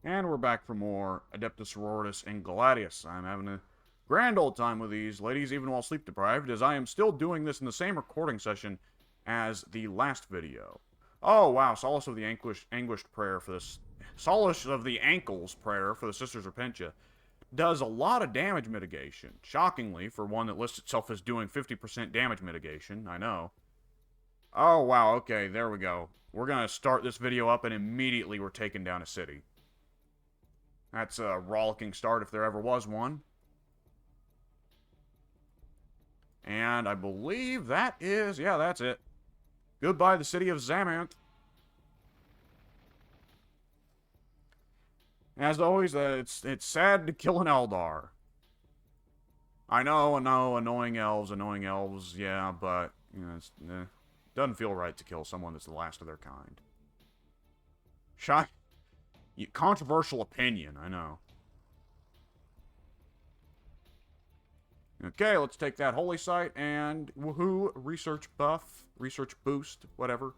And we're back for more Adepta, Sororitas, and Gladius. I'm having a grand old time with these ladies, even while sleep deprived, as I am still doing this in the same recording session as the last video. Oh, wow, Solace of the Anguished Prayer for this... Solace of the Ankles Prayer for the Sisters Repentia does a lot of damage mitigation. Shockingly, for one that lists itself as doing 50% damage mitigation, I know. Oh, wow, okay, there we go. We're gonna start this video up and immediately we're taking down a city. That's a rollicking start if there ever was one. And I believe that is... yeah, that's it. Goodbye, the city of Zamant. As always, it's sad to kill an Eldar. I know, annoying elves, yeah, but, you know, it doesn't feel right to kill someone that's the last of their kind. Controversial opinion, I know. Okay, let's take that holy site and woohoo, research buff, research boost, whatever.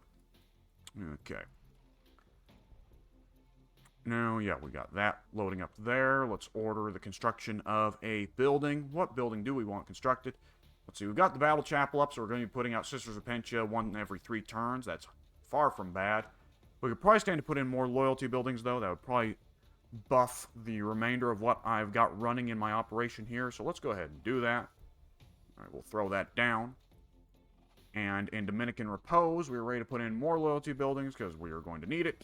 Okay. Now, yeah, we got that loading up there. Let's order the construction of a building. What building do we want constructed? Let's see, we've got the battle chapel up, so we're going to be putting out Sisters of Pentia one every 3 turns. That's far from bad. We could probably stand to put in more loyalty buildings, though. That would probably buff the remainder of what I've got running in my operation here. So let's go ahead and do that. All right, we'll throw that down. And in Dominican Repose, we're ready to put in more loyalty buildings because we are going to need it.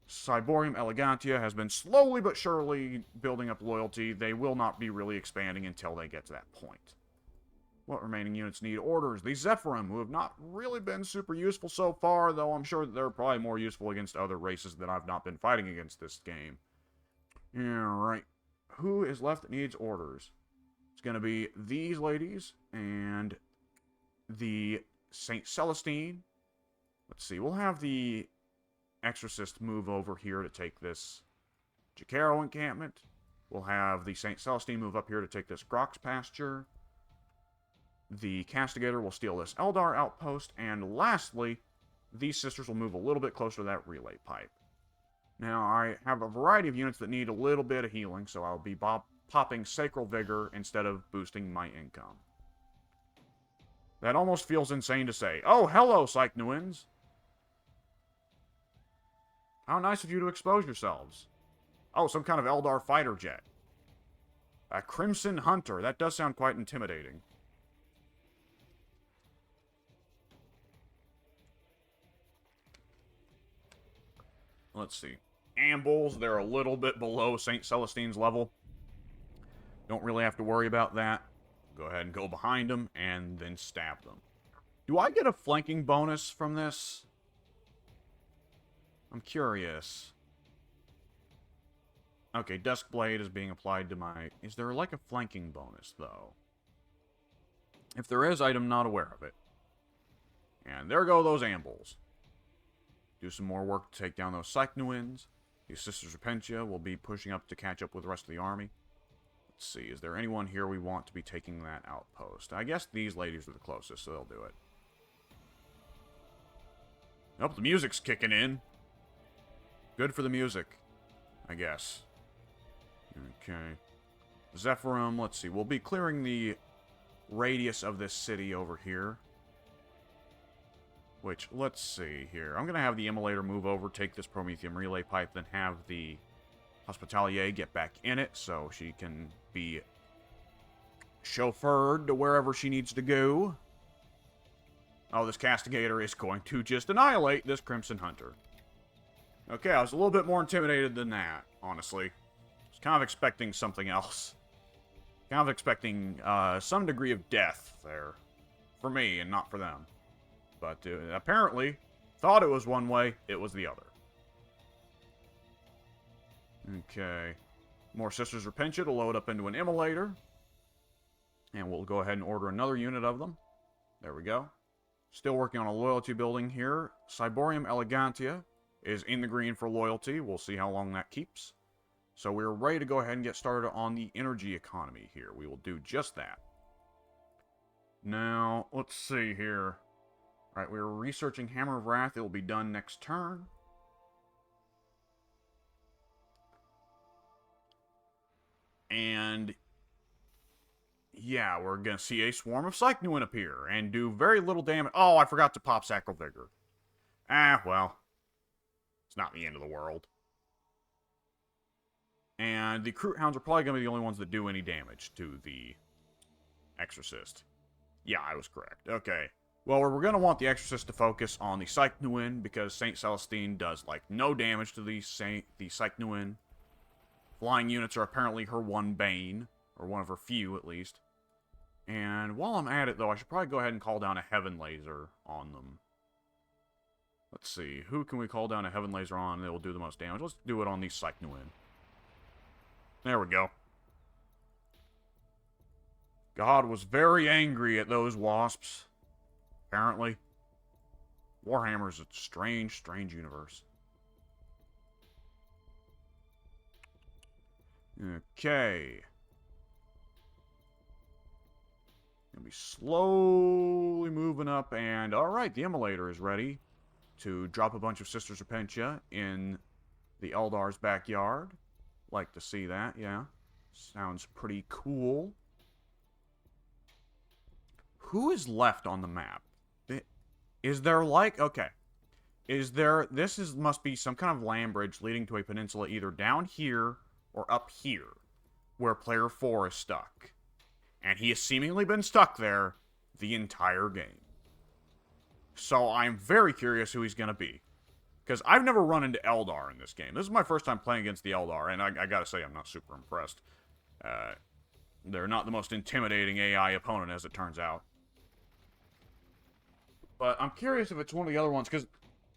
Cyborium Elegantia has been slowly but surely building up loyalty. They will not be really expanding until they get to that point. What remaining units need orders? The Zephyrim, who have not really been super useful so far, though I'm sure that they're probably more useful against other races that I've not been fighting against this game. Yeah, right. Who is left that needs orders? It's going to be these ladies and the St. Celestine. Let's see, we'll have the Exorcist move over here to take this Jacaro encampment. We'll have the St. Celestine move up here to take this Grox pasture. The Castigator will steal this Eldar outpost, and lastly, these sisters will move a little bit closer to that relay pipe. Now, I have a variety of units that need a little bit of healing, so I'll be popping Sacral Vigor instead of boosting my income. That almost feels insane to say. Oh, hello, Psychnuins! How nice of you to expose yourselves. Oh, some kind of Eldar fighter jet. A Crimson Hunter. That does sound quite intimidating. Let's see. Ambles, they're a little bit below St. Celestine's level. Don't really have to worry about that. Go ahead and go behind them and then stab them. Do I get a flanking bonus from this? I'm curious. Okay, Duskblade is being applied to my... Is there like a flanking bonus, though? If there is, I'm not aware of it. And there go those Ambles. Do some more work to take down those Psychnuins. These Sisters Repentia will be pushing up to catch up with the rest of the army. Let's see, is there anyone here we want to be taking that outpost? I guess these ladies are the closest, so they'll do it. Nope, the music's kicking in. Good for the music, I guess. Okay. Zephyrim, let's see. We'll be clearing the radius of this city over here. Which, let's see here. I'm going to have the Immolator move over, take this Prometheum relay pipe, then have the Hospitalier get back in it so she can be chauffeured to wherever she needs to go. Oh, this Castigator is going to just annihilate this Crimson Hunter. Okay, I was a little bit more intimidated than that, honestly. I was kind of expecting something else. Kind of expecting some degree of death there. For me, and not for them. But apparently, thought it was one way, it was the other. Okay. More Sisters Repentia to load up into an Immolator. And we'll go ahead and order another unit of them. There we go. Still working on a loyalty building here. Cyborium Elegantia is in the green for loyalty. We'll see how long that keeps. So we're ready to go ahead and get started on the energy economy here. We will do just that. Now, let's see here. Alright, we're researching Hammer of Wrath. It will be done next turn. And yeah, we're going to see a swarm of Cycnuin appear and do very little damage. Oh, I forgot to pop Sacral Vigor. Ah, well. It's not the end of the world. And the Crute Hounds are probably going to be the only ones that do any damage to the Exorcist. Yeah, I was correct. Okay. Well, we're going to want the Exorcist to focus on the Cycnuin because Saint Celestine does, like, no damage to the Cycnuin. Flying units are apparently her one bane, or one of her few, at least. And while I'm at it, though, I should probably go ahead and call down a Heaven Laser on them. Let's see. Who can we call down a Heaven Laser on that will do the most damage? Let's do it on the Cycnuin. There we go. God was very angry at those wasps. Apparently. Warhammer is a strange, strange universe. Okay. Gonna be slowly moving up, and alright, the Immolator is ready to drop a bunch of Sisters of Pentia in the Eldar's backyard. Like to see that, yeah. Sounds pretty cool. Who is left on the map? Is there like... Okay. Is there... must be some kind of land bridge leading to a peninsula either down here or up here, where player 4 is stuck. And he has seemingly been stuck there the entire game. So I'm very curious who he's going to be. Because I've never run into Eldar in this game. This is my first time playing against the Eldar, and I gotta say, I'm not super impressed. They're not the most intimidating AI opponent, as it turns out. But I'm curious if it's one of the other ones, because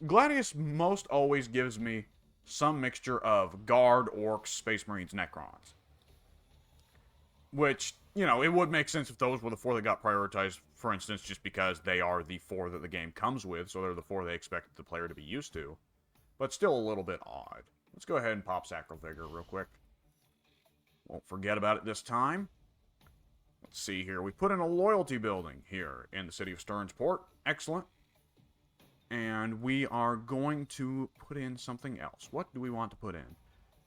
Gladius most always gives me some mixture of Guard, Orcs, Space Marines, Necrons. Which, you know, it would make sense if those were the 4 that got prioritized, for instance, just because they are the 4 that the game comes with, so they're the 4 they expect the player to be used to. But still a little bit odd. Let's go ahead and pop Sacral Vigor real quick. Won't forget about it this time. Let's see here. We put in a loyalty building here in the city of Sternsport. Excellent. And we are going to put in something else. What do we want to put in?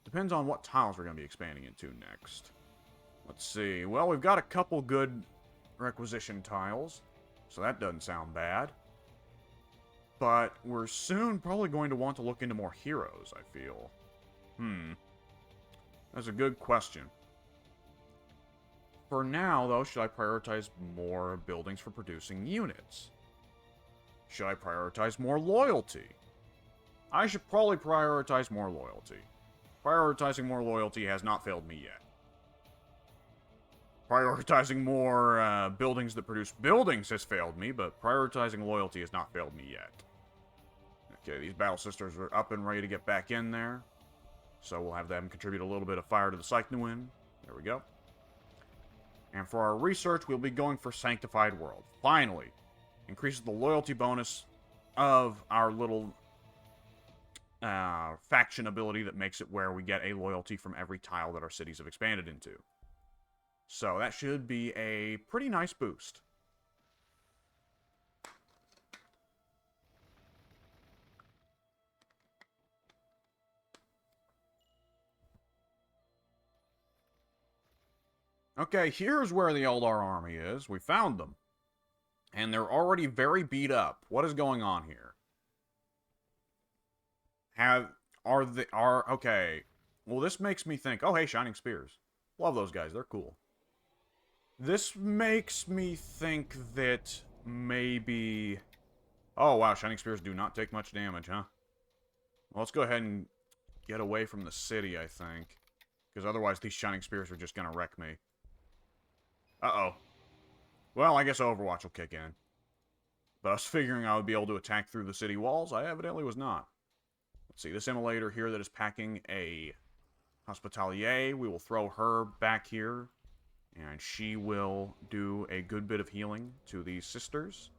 Depends on what tiles we're going to be expanding into next. Let's see. Well, we've got a couple good requisition tiles, so that doesn't sound bad. But we're soon probably going to want to look into more heroes, I feel. That's a good question. For now, though, should I prioritize more buildings for producing units? Should I prioritize more loyalty? I should probably prioritize more loyalty. Prioritizing more loyalty has not failed me yet. Prioritizing more buildings that produce buildings has failed me, but prioritizing loyalty has not failed me yet. Okay, these Battle Sisters are up and ready to get back in there. So we'll have them contribute a little bit of fire to the Cycnuin. There we go. And for our research, we'll be going for Sanctified World. Finally, increases the loyalty bonus of our little faction ability that makes it where we get a loyalty from every tile that our cities have expanded into. So that should be a pretty nice boost. Okay, here's where the Eldar army is. We found them. And they're already very beat up. What is going on here? Okay. Well, this makes me think, oh, hey, Shining Spears. Love those guys. They're cool. This makes me think that maybe... Oh, wow, Shining Spears do not take much damage, huh? Well, let's go ahead and get away from the city, I think. Because otherwise these Shining Spears are just going to wreck me. Uh-oh. Well, I guess Overwatch will kick in. But I was figuring I would be able to attack through the city walls. I evidently was not. Let's see, this Immolator here that is packing a Hospitalier. We will throw her back here. And she will do a good bit of healing to these sisters.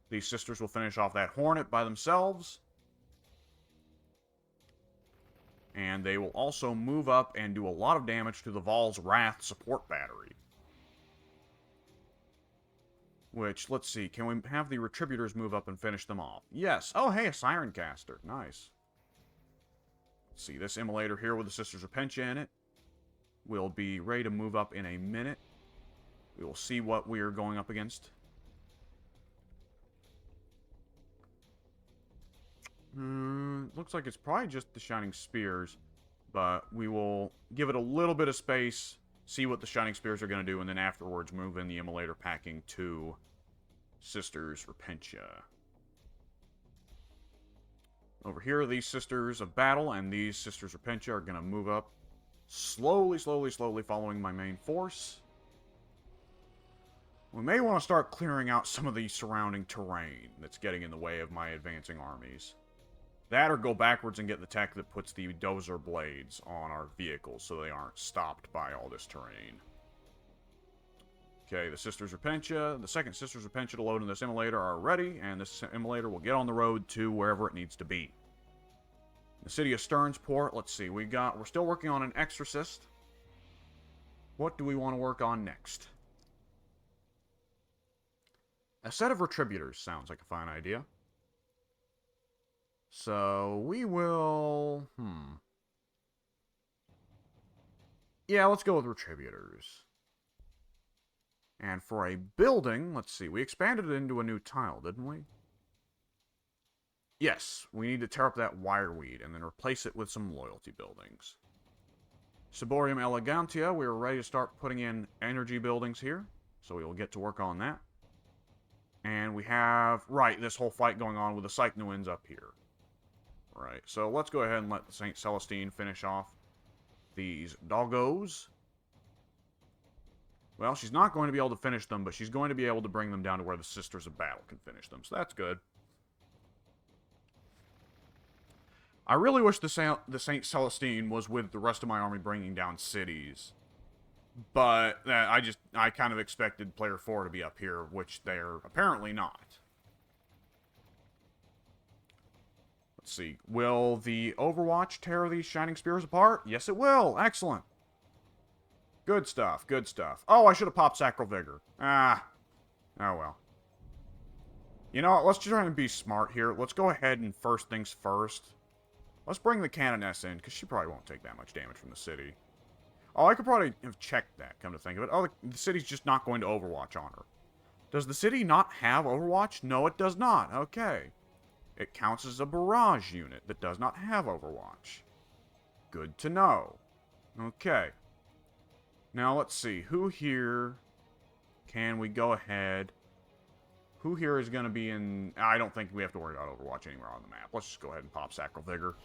These sisters will finish off that Hornet by themselves. And they will also move up and do a lot of damage to the Val's Wrath support battery. Which, let's see, can we have the Retributors move up and finish them off? Yes. Oh, hey, a Siren Caster. Nice. Let's see, this Immolator here with the Sisters of Pentia in it. will be ready to move up in a minute. We will see what we are going up against. Looks like it's probably just the Shining Spears, but we will give it a little bit of space, see what the Shining Spears are going to do, and then afterwards move in the Immolator packing to Sisters Repentia. Over here, these Sisters of Battle and these Sisters Repentia are going to move up slowly, following my main force. We may want to start clearing out some of the surrounding terrain that's getting in the way of my advancing armies. That or go backwards and get the tech that puts the dozer blades on our vehicles so they aren't stopped by all this terrain. Okay, the Sisters Repentia, the second Sisters Repentia to load in this Immolator are ready, and this Immolator will get on the road to wherever it needs to be. The city of Sternsport, let's see, we're still working on an Exorcist. What do we want to work on next? A set of Retributors sounds like a fine idea. So, we will... Yeah, let's go with Retributors. And for a building, let's see, we expanded it into a new tile, didn't we? Yes, we need to tear up that wireweed and then replace it with some loyalty buildings. Ciborium Elegantia, we are ready to start putting in energy buildings here. So we will get to work on that. And we have, right, this whole fight going on with the Psychnuins up here. Right, so let's go ahead and let the St. Celestine finish off these doggos. Well, she's not going to be able to finish them, but she's going to be able to bring them down to where the Sisters of Battle can finish them, so that's good. I really wish the St. Celestine was with the rest of my army bringing down cities. But I kind of expected Player 4 to be up here, which they're apparently not. Let's see. Will the Overwatch tear these Shining Spears apart? Yes, it will. Excellent. Good stuff. Good stuff. Oh, I should have popped Sacral Vigor. Ah. Oh, well. You know what? Let's try and be smart here. Let's go ahead and first things first. Let's bring the Canoness in, because she probably won't take that much damage from the city. Oh, I could probably have checked that, come to think of it. Oh, the city's just not going to Overwatch on her. Does the city not have Overwatch? No, it does not. Okay. It counts as a barrage unit that does not have Overwatch. Good to know. Okay. Now, let's see. Who here can we go ahead... Who here is going to be in... I don't think we have to worry about Overwatch anywhere on the map. Let's just go ahead and pop Sacral Vigor.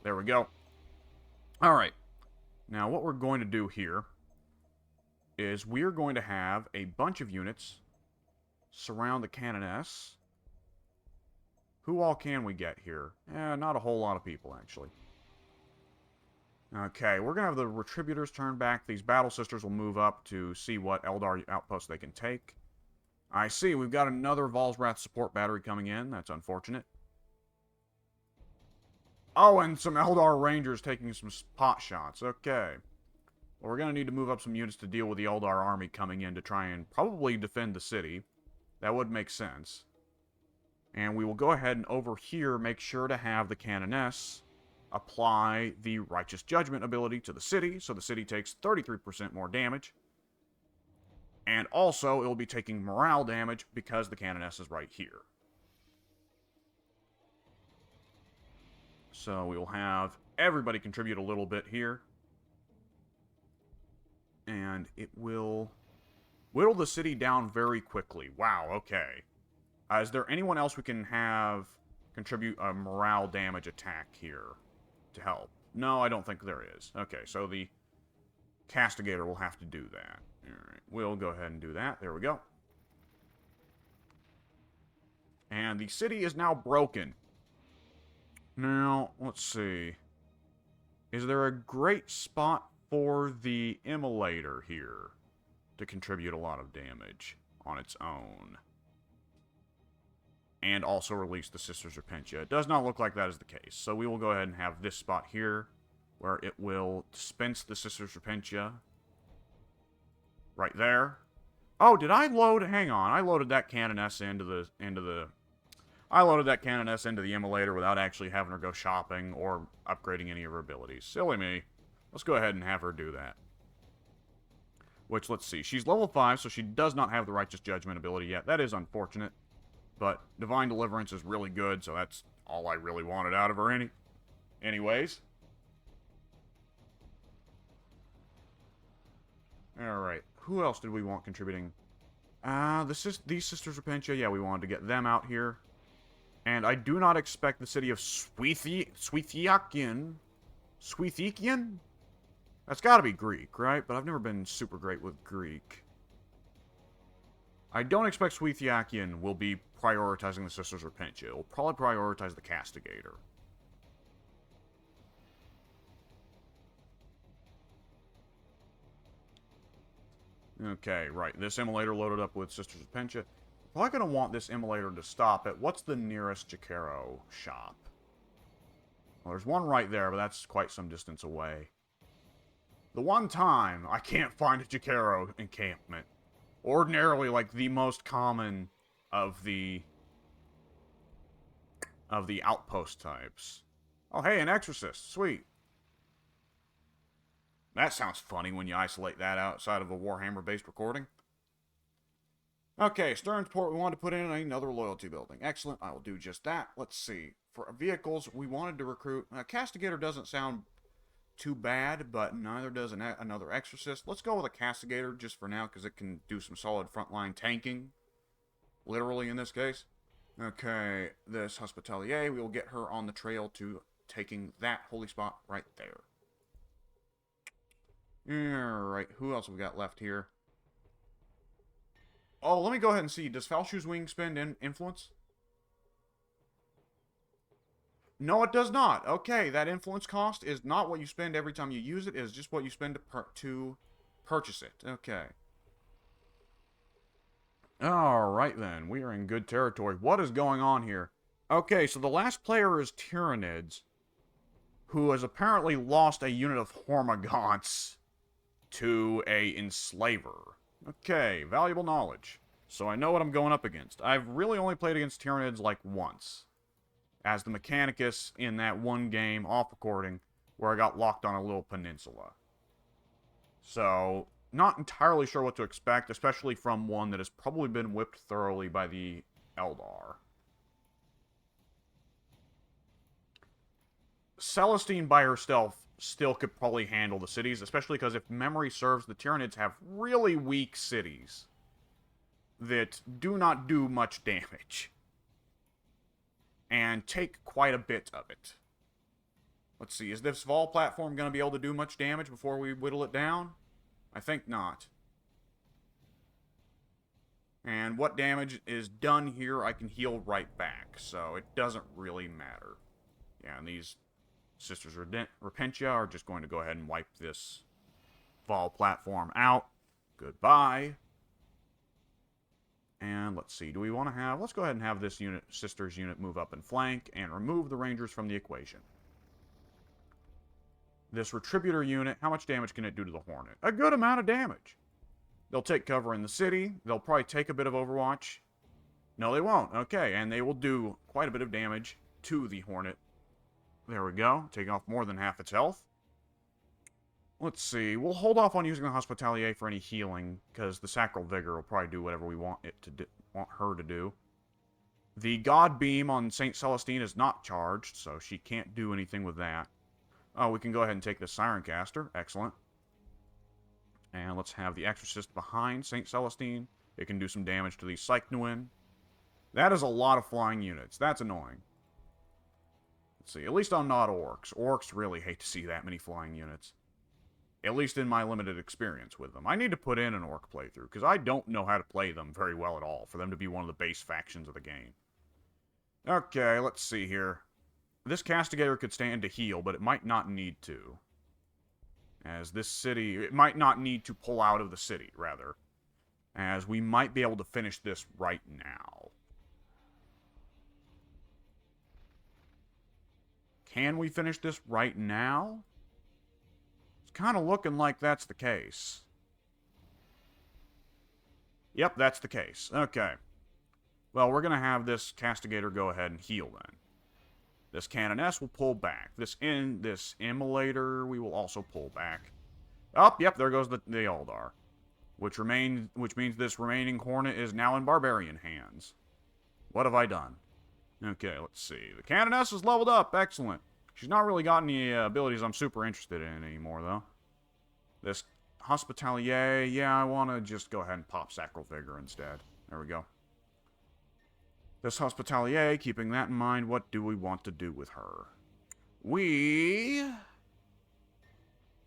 There we go. Alright. Now, what we're going to do here is we're going to have a bunch of units surround the Canoness. Who all can we get here? Not a whole lot of people, actually. Okay, we're going to have the Retributors turn back. These Battle Sisters will move up to see what Eldar outposts they can take. I see, we've got another Valsrath support battery coming in. That's unfortunate. Oh, and some Eldar Rangers taking some pot shots. Okay. Well, we're going to need to move up some units to deal with the Eldar army coming in to try and probably defend the city. That would make sense. And we will go ahead and over here make sure to have the Canoness apply the Righteous Judgment ability to the city, so the city takes 33% more damage. And also, it will be taking morale damage because the Canoness is right here. So we will have everybody contribute a little bit here. And it will whittle the city down very quickly. Wow, okay. Is there anyone else we can have contribute a morale damage attack here to help? No, I don't think there is. Okay, so the Castigator will have to do that. Alright, we'll go ahead and do that. There we go. And the city is now broken. Now, let's see. Is there a great spot for the Immolator here to contribute a lot of damage on its own? And also release the Sisters Repentia. It does not look like that is the case. So we will go ahead and have this spot here where it will dispense the Sisters Repentia. Right there. Oh, did I load... Hang on. I loaded that Canoness into the Immolator without actually having her go shopping or upgrading any of her abilities. Silly me. Let's go ahead and have her do that. Which, let's see, she's level 5, so she does not have the Righteous Judgment ability yet. That is unfortunate. But Divine Deliverance is really good, so that's all I really wanted out of her anyways. Alright, who else did we want contributing? These Sisters of Pencha, yeah, we wanted to get them out here. And I do not expect the city of Sweethiakian? That's gotta be Greek, right? But I've never been super great with Greek. I don't expect Sweethiakian will be prioritizing the Sisters of Pencha. It'll probably prioritize the Castigator. Okay, right. This immolator loaded up with Sisters of Pencha. Probably going to want this immolator to stop at what's the nearest Jakaro shop? Well, there's one right there, but that's quite some distance away. The one time I can't find a Jakaro encampment. Ordinarily, like, the most common of the outpost types. Oh, hey, an exorcist. Sweet. That sounds funny when you isolate that outside of a Warhammer-based recording. Okay, Stern's Port, we wanted to put in another loyalty building. Excellent, I will do just that. Let's see. For vehicles, we wanted to recruit... Castigator doesn't sound too bad, but neither does another Exorcist. Let's go with a Castigator just for now, because it can do some solid frontline tanking. Literally, in this case. Okay, this Hospitalier, we will get her on the trail to taking that holy spot right there. Alright, who else have we got left here? Oh, let me go ahead and see. Does Falshu's Wing spend influence? No, it does not. Okay, that influence cost is not what you spend every time you use it. It is just what you spend to purchase it. Okay. Alright then, we are in good territory. What is going on here? Okay, so the last player is Tyranids, who has apparently lost a unit of Hormagaunts to a Enslaver. Okay, valuable knowledge. So I know what I'm going up against. I've really only played against Tyranids like once, as the Mechanicus in that one game off recording where I got locked on a little peninsula. So, not entirely sure what to expect, especially from one that has probably been whipped thoroughly by the Eldar. Celestine by herself still could probably handle the cities, especially because if memory serves, the Tyranids have really weak cities that do not do much damage and take quite a bit of it. Let's see, is this Vol platform going to be able to do much damage before we whittle it down? I think not. And what damage is done here, I can heal right back, so it doesn't really matter. Yeah, and these Sisters Repentia are just going to go ahead and wipe this Vol platform out. Goodbye. And let's see, do we want to have... Let's go ahead and have this Sisters unit move up and flank and remove the Rangers from the equation. This Retributor unit, how much damage can it do to the Hornet? A good amount of damage. They'll take cover in the city. They'll probably take a bit of Overwatch. No, they won't. Okay, and they will do quite a bit of damage to the Hornet. There we go. Taking off more than half its health. Let's see. We'll hold off on using the Hospitalier for any healing, because the Sacral Vigor will probably do whatever we want her to do. The God Beam on St. Celestine is not charged, so she can't do anything with that. Oh, we can go ahead and take the Siren Caster. Excellent. And let's have the Exorcist behind St. Celestine. It can do some damage to the Psychnuin. That is a lot of flying units. That's annoying. Let's see. At least I'm not Orcs. Orcs really hate to see that many flying units. At least in my limited experience with them. I need to put in an Orc playthrough, because I don't know how to play them very well at all, for them to be one of the base factions of the game. Okay, let's see here. This Castigator could stand to heal, but it might not need to. As this city... It might not need to pull out of the city, rather. As we might be able to finish this right now. Can we finish this right now? It's kind of looking like that's the case. Yep, that's the case. Okay. Well, we're going to have this Castigator go ahead and heal then. This Canoness will pull back. This Immolator we will also pull back. Oh, yep, there goes the Eldar. which means this remaining Hornet is now in Barbarian hands. What have I done? Okay, let's see. The Canoness is leveled up. Excellent. She's not really got any abilities I'm super interested in anymore, though. This Hospitalier, yeah, I want to just go ahead and pop Sacral Vigor instead. There we go. This Hospitalier, keeping that in mind, what do we want to do with her? We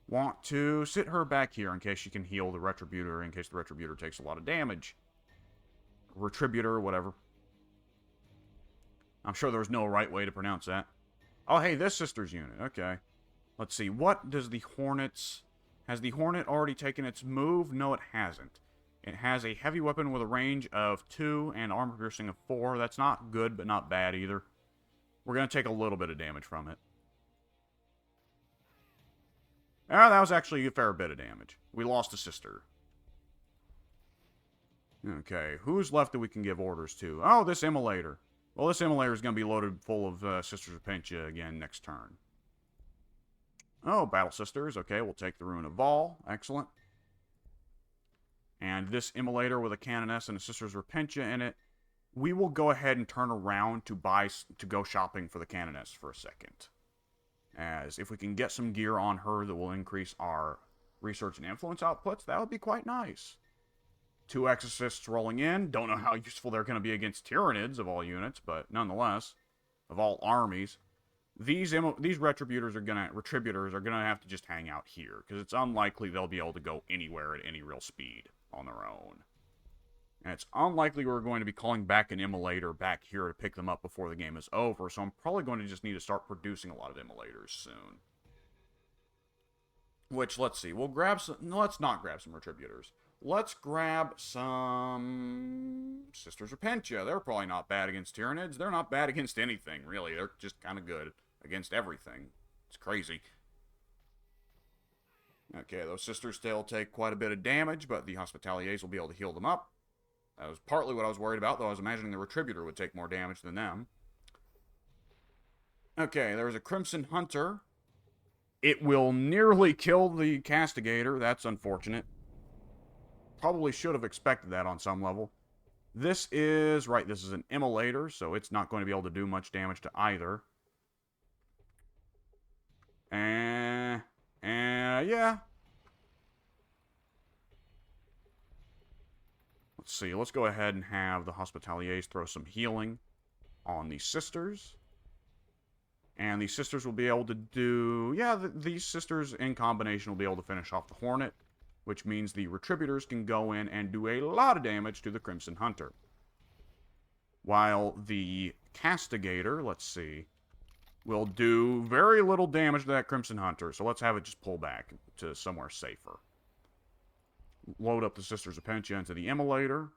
want to sit her back here in case she can heal the Retributor, in case the Retributor takes a lot of damage. Retributor, whatever. I'm sure there's no right way to pronounce that. Oh, hey, this sister's unit. Okay. Let's see. What does the Hornet's... Has the Hornet already taken its move? No, it hasn't. It has a heavy weapon with a range of 2 and armor piercing of 4. That's not good, but not bad either. We're going to take a little bit of damage from it. Ah, that was actually a fair bit of damage. We lost a sister. Okay, who's left that we can give orders to? Oh, this Immolator. Well, this Immolator is going to be loaded full of Sisters of Pentia again next turn. Oh, Battle Sisters. Okay, we'll take the Rune of Vol. Excellent. And this Immolator with a Canoness and a Sisters of Pentia in it, we will go ahead and turn around to go shopping for the Canoness for a second. As if we can get some gear on her that will increase our research and influence outputs, that would be quite nice. 2 Exorcists rolling in. Don't know how useful they're going to be against Tyranids of all units, but nonetheless, of all armies. These Retributors are gonna have to just hang out here, because it's unlikely they'll be able to go anywhere at any real speed on their own. And it's unlikely we're going to be calling back an Immolator back here to pick them up before the game is over, so I'm probably going to just need to start producing a lot of Immolators soon. Which, let's see, let's not grab some Retributors. Let's grab some Sisters of Pentia. They're probably not bad against Tyranids. They're not bad against anything, really. They're just kind of good against everything. It's crazy. Okay, those Sisters still take quite a bit of damage, but the Hospitaliers will be able to heal them up. That was partly what I was worried about, though I was imagining the Retributor would take more damage than them. Okay, there's a Crimson Hunter. It will nearly kill the Castigator. That's unfortunate. Probably should have expected that on some level. This is an Immolator, so it's not going to be able to do much damage to either. Yeah. Let's see, let's go ahead and have the Hospitaliers throw some healing on the Sisters. And the Sisters will be able to do... Yeah, these Sisters in combination will be able to finish off the Hornet, which means the Retributors can go in and do a lot of damage to the Crimson Hunter. While the Castigator, let's see, will do very little damage to that Crimson Hunter, so let's have it just pull back to somewhere safer. Load up the Sisters of Pentia into the Immolator,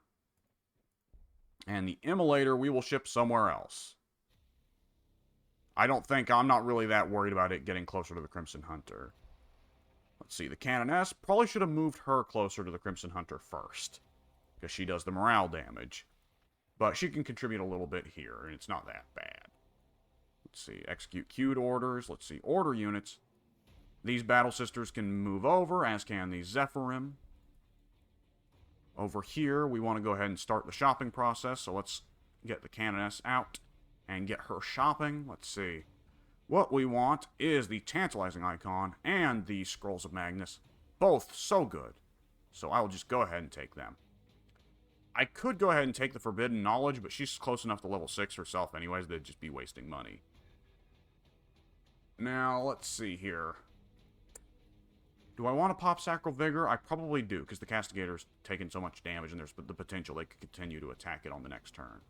and the Immolator we will ship somewhere else. I'm not really that worried about it getting closer to the Crimson Hunter. Let's see, the Canoness, probably should have moved her closer to the Crimson Hunter first, because she does the morale damage. But she can contribute a little bit here, and it's not that bad. Let's see, execute queued orders. Let's see, order units. These Battle Sisters can move over, as can the Zephyrim. Over here, we want to go ahead and start the shopping process, so let's get the Canoness out and get her shopping. Let's see. What we want is the Tantalizing Icon and the Scrolls of Magnus. Both so good. So I will just go ahead and take them. I could go ahead and take the Forbidden Knowledge, but she's close enough to level 6 herself anyways, that'd just be wasting money. Now, let's see here. Do I want to pop Sacral Vigor? I probably do, because the Castigator's taken so much damage, and there's the potential they could continue to attack it on the next turn.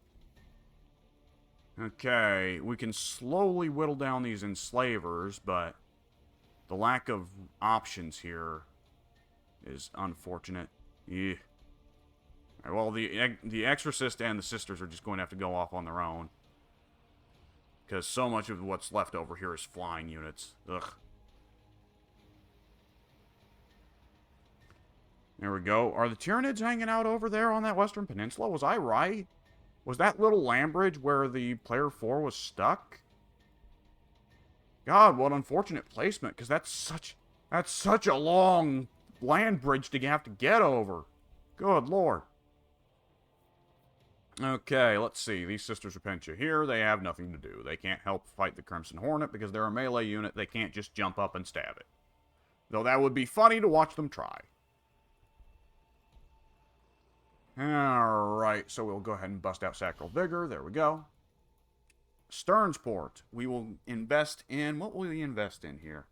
Okay, we can slowly whittle down these Enslavers, but the lack of options here is unfortunate. Yeah. Right, well, the Exorcist and the Sisters are just going to have to go off on their own, because so much of what's left over here is flying units. Ugh. There we go. Are the Tyranids hanging out over there on that Western Peninsula? Was I right? Was that little land bridge where the player 4 was stuck? God, what unfortunate placement, because that's such a long land bridge to have to get over. Good lord. Okay, let's see. These Sisters of Pentia here, they have nothing to do. They can't help fight the Crimson Hornet because they're a melee unit. They can't just jump up and stab it. Though that would be funny to watch them try. Alright, so we'll go ahead and bust out Sacral Vigor. There we go. Sternsport. We will invest in... What will we invest in here?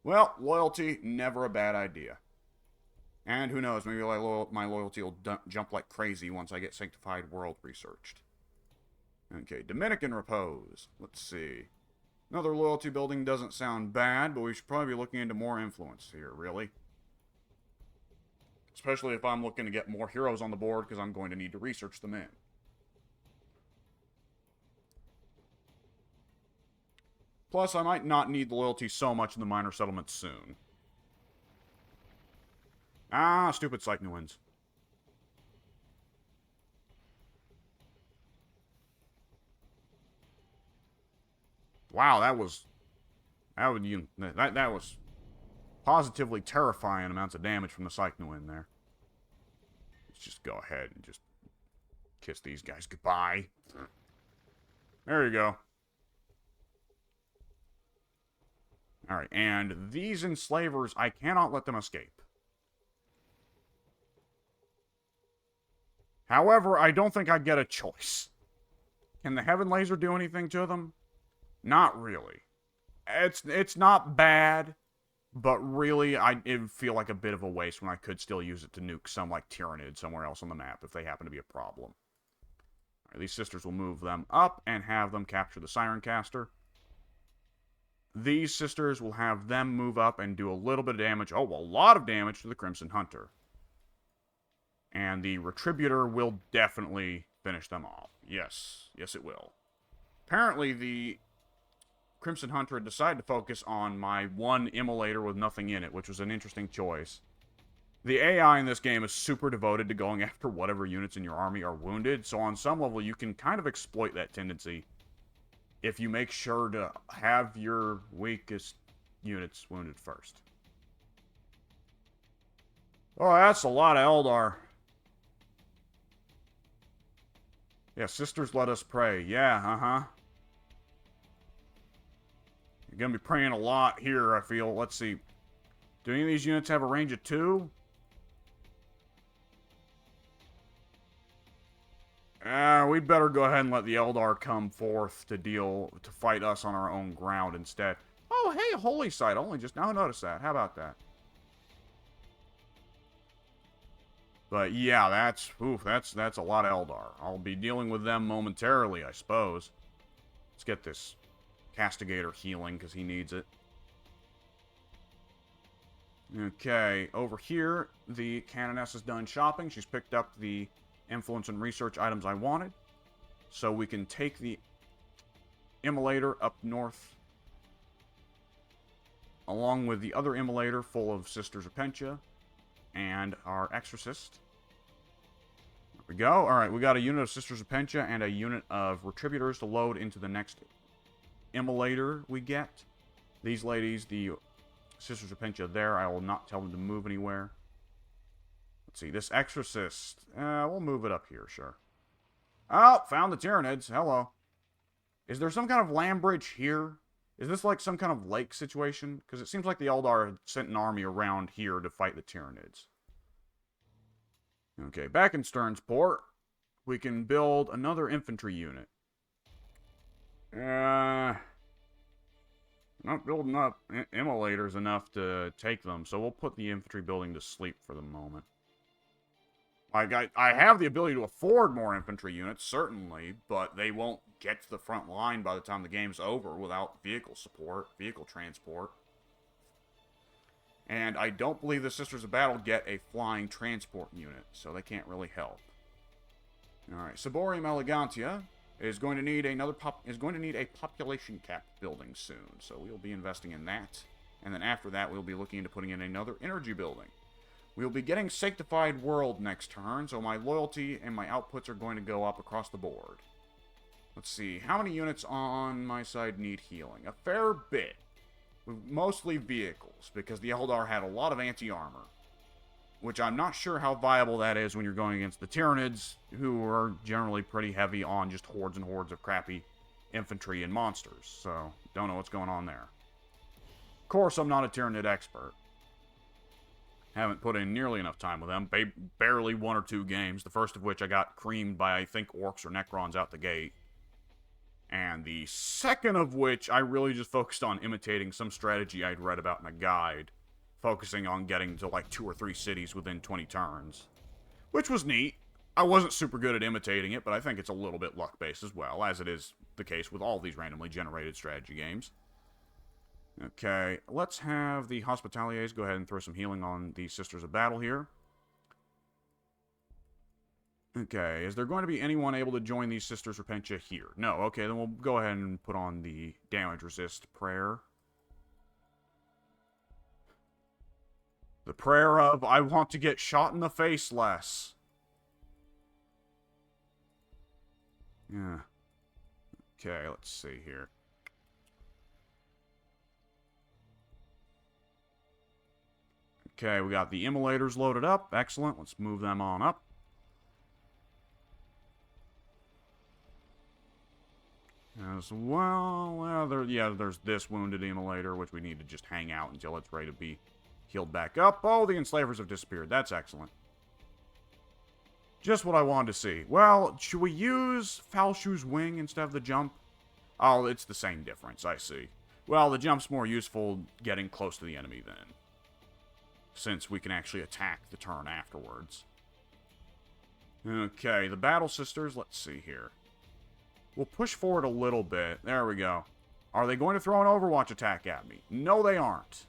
Well, loyalty, never a bad idea. And who knows, maybe my loyalty will jump like crazy once I get Sanctified World researched. Okay, Dominican Repose. Let's see. Another loyalty building doesn't sound bad, but we should probably be looking into more influence here, really. Especially if I'm looking to get more heroes on the board, because I'm going to need to research them in. Plus, I might not need the loyalty so much in the minor settlements soon. Ah, stupid Cycnuans. Wow, that was positively terrifying amounts of damage from the Cycnuan there. Let's just go ahead and just kiss these guys goodbye. There you go. Alright, and these enslavers, I cannot let them escape. However, I don't think I get a choice. Can the Heaven Laser do anything to them? Not really. It's not bad, but really, it would feel like a bit of a waste when I could still use it to nuke some, like, Tyrannid somewhere else on the map if they happen to be a problem. Right, these sisters will move them up and have them capture the Siren Caster. These sisters will have them move up and do a little bit of damage, a lot of damage to the Crimson Hunter. And the Retributor will definitely finish them off. Yes, it will. Apparently, the Crimson Hunter decided to focus on my one immolator with nothing in it, which was an interesting choice. The AI in this game is super devoted to going after whatever units in your army are wounded, so on some level you can kind of exploit that tendency if you make sure to have your weakest units wounded first. Oh, that's a lot of Eldar. Yeah, sisters, let us pray. Yeah, You're gonna be praying a lot here, I feel. Let's see. Do any of these units have a range of 2? We'd better go ahead and let the Eldar come forth to fight us on our own ground instead. Oh, hey, Holy Site. Only just now noticed that. How about that? But yeah, that's a lot of Eldar. I'll be dealing with them momentarily, I suppose. Let's get this Castigator healing, because he needs it. Okay, over here, the Canoness is done shopping. She's picked up the influence and research items I wanted. So we can take the Immolator up north, along with the other Immolator full of Sisters of Pentia, and our Exorcist. There we go. Alright, we got a unit of Sisters of Pentia and a unit of Retributors to load into the next Immolator we get. These ladies, the Sisters of Pentia there, I will not tell them to move anywhere. Let's see, this Exorcist, we'll move it up here, sure. Oh, found the Tyrannids. Hello. Is there some kind of land bridge here? Is this like some kind of lake situation? Because it seems like the Eldar had sent an army around here to fight the Tyrannids. Okay, back in Sternsport, we can build another infantry unit. Not building up immolators enough to take them, so we'll put the infantry building to sleep for the moment. I have the ability to afford more infantry units, certainly, but they won't get to the front line by the time the game's over without vehicle support, vehicle transport. And I don't believe the Sisters of Battle get a flying transport unit, so they can't really help. Alright, Ciborium Elegantia is going to need a population cap building soon, so we'll be investing in that. And then after that, we'll be looking into putting in another energy building. We'll be getting Sanctified World next turn, so my loyalty and my outputs are going to go up across the board. Let's see, how many units on my side need healing? A fair bit. Mostly vehicles, because the Eldar had a lot of anti-armor. which I'm not sure how viable that is when you're going against the Tyranids, who are generally pretty heavy on just hordes and hordes of crappy infantry and monsters. So, don't know what's going on there. Of course, I'm not a Tyranid expert. Haven't put in nearly enough time with them. Barely 1 or 2 games, the first of which I got creamed by, I think, Orcs or Necrons out the gate. And the second of which I really just focused on imitating some strategy I'd read about in a guide, focusing on getting to like 2 or 3 cities within 20 turns. Which was neat. I wasn't super good at imitating it, but I think it's a little bit luck-based as well, as it is the case with all these randomly generated strategy games. Okay, let's have the Hospitaliers go ahead and throw some healing on the Sisters of Battle here. Okay, is there going to be anyone able to join these Sisters Repentia here? No, okay, then we'll go ahead and put on the damage resist prayer. The prayer of, I want to get shot in the face less. Yeah. Okay, let's see here. Okay, we got the immolators loaded up. Excellent. Let's move them on up. As well, there's this wounded immolator, which we need to just hang out until it's ready to be healed back up. Oh, the enslavers have disappeared. That's excellent. Just what I wanted to see. Well, should we use Falshu's wing instead of the jump? Oh, it's the same difference, I see. Well, the jump's more useful getting close to the enemy then, since we can actually attack the turn afterwards. Okay, the Battle Sisters, let's see here. We'll push forward a little bit. There we go. Are they going to throw an Overwatch attack at me? No, they aren't.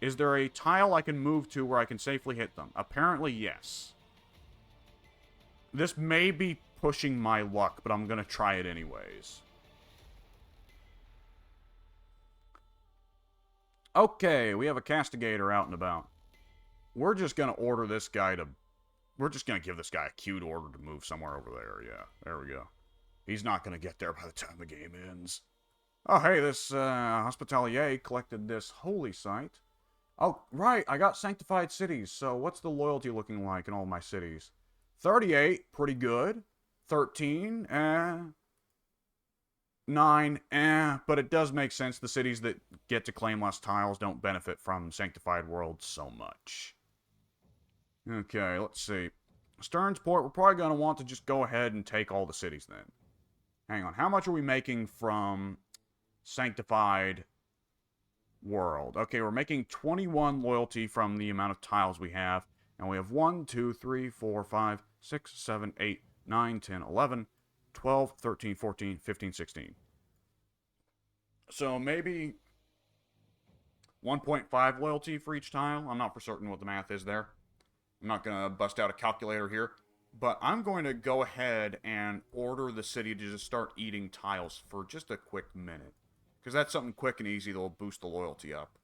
Is there a tile I can move to where I can safely hit them? Apparently, yes. This may be pushing my luck, but I'm going to try it anyways. Okay, we have a Castigator out and about. We're just going to order this guy to... We're just going to give this guy a cute order to move somewhere over there. Yeah, there we go. He's not going to get there by the time the game ends. Oh, hey, this Hospitalier collected this holy site. Oh, right, I got sanctified cities, so what's the loyalty looking like in all my cities? 38, pretty good. 13, 9, but it does make sense. The cities that get to claim less tiles don't benefit from sanctified worlds so much. Okay, let's see. Sternsport, we're probably going to want to just go ahead and take all the cities then. Hang on, how much are we making from Sanctified World? Okay, we're making 21 loyalty from the amount of tiles we have. And we have 1, 2, 3, 4, 5, 6, 7, 8, 9, 10, 11, 12, 13, 14, 15, 16. So maybe 1.5 loyalty for each tile. I'm not for certain what the math is there. I'm not going to bust out a calculator here. But I'm going to go ahead and order the city to just start eating tiles for just a quick minute. Because that's something quick and easy that will boost the loyalty up.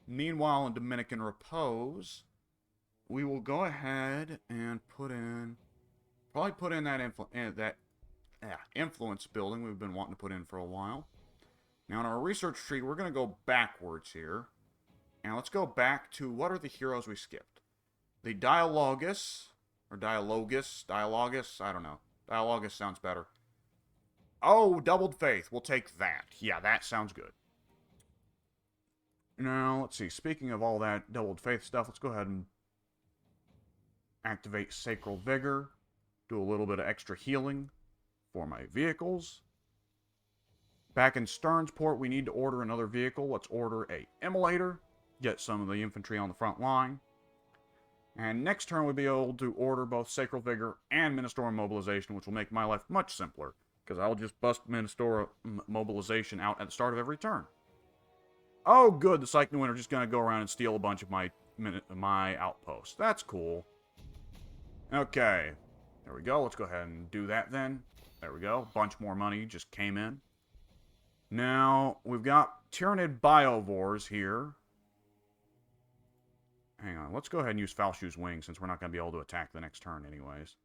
Meanwhile, in Dominican Repose, we will go ahead and put in... Probably put in that influence building we've been wanting to put in for a while. Now, in our research tree, we're going to go backwards here. And let's go back to what are the heroes we skipped. The Dialogus... Or Dialogus, I don't know. Dialogus sounds better. Oh, Doubled Faith. We'll take that. Yeah, that sounds good. Now, let's see. Speaking of all that Doubled Faith stuff, let's go ahead and activate Sacral Vigor. Do a little bit of extra healing for my vehicles. Back in Sternsport, we need to order another vehicle. Let's order a Immolator. Get some of the infantry on the front line. And next turn, we'll be able to order both Sacral Vigor and Ministorum Mobilization, which will make my life much simpler, because I'll just bust Ministorum Mobilization out at the start of every turn. Oh, good, the Cyclone are just going to go around and steal a bunch of my outposts. That's cool. Okay, there we go. Let's go ahead and do that then. There we go. Bunch more money just came in. Now, we've got Tyranid Biovores here. Hang on, let's go ahead and use Falshu's wing, since we're not going to be able to attack the next turn anyways.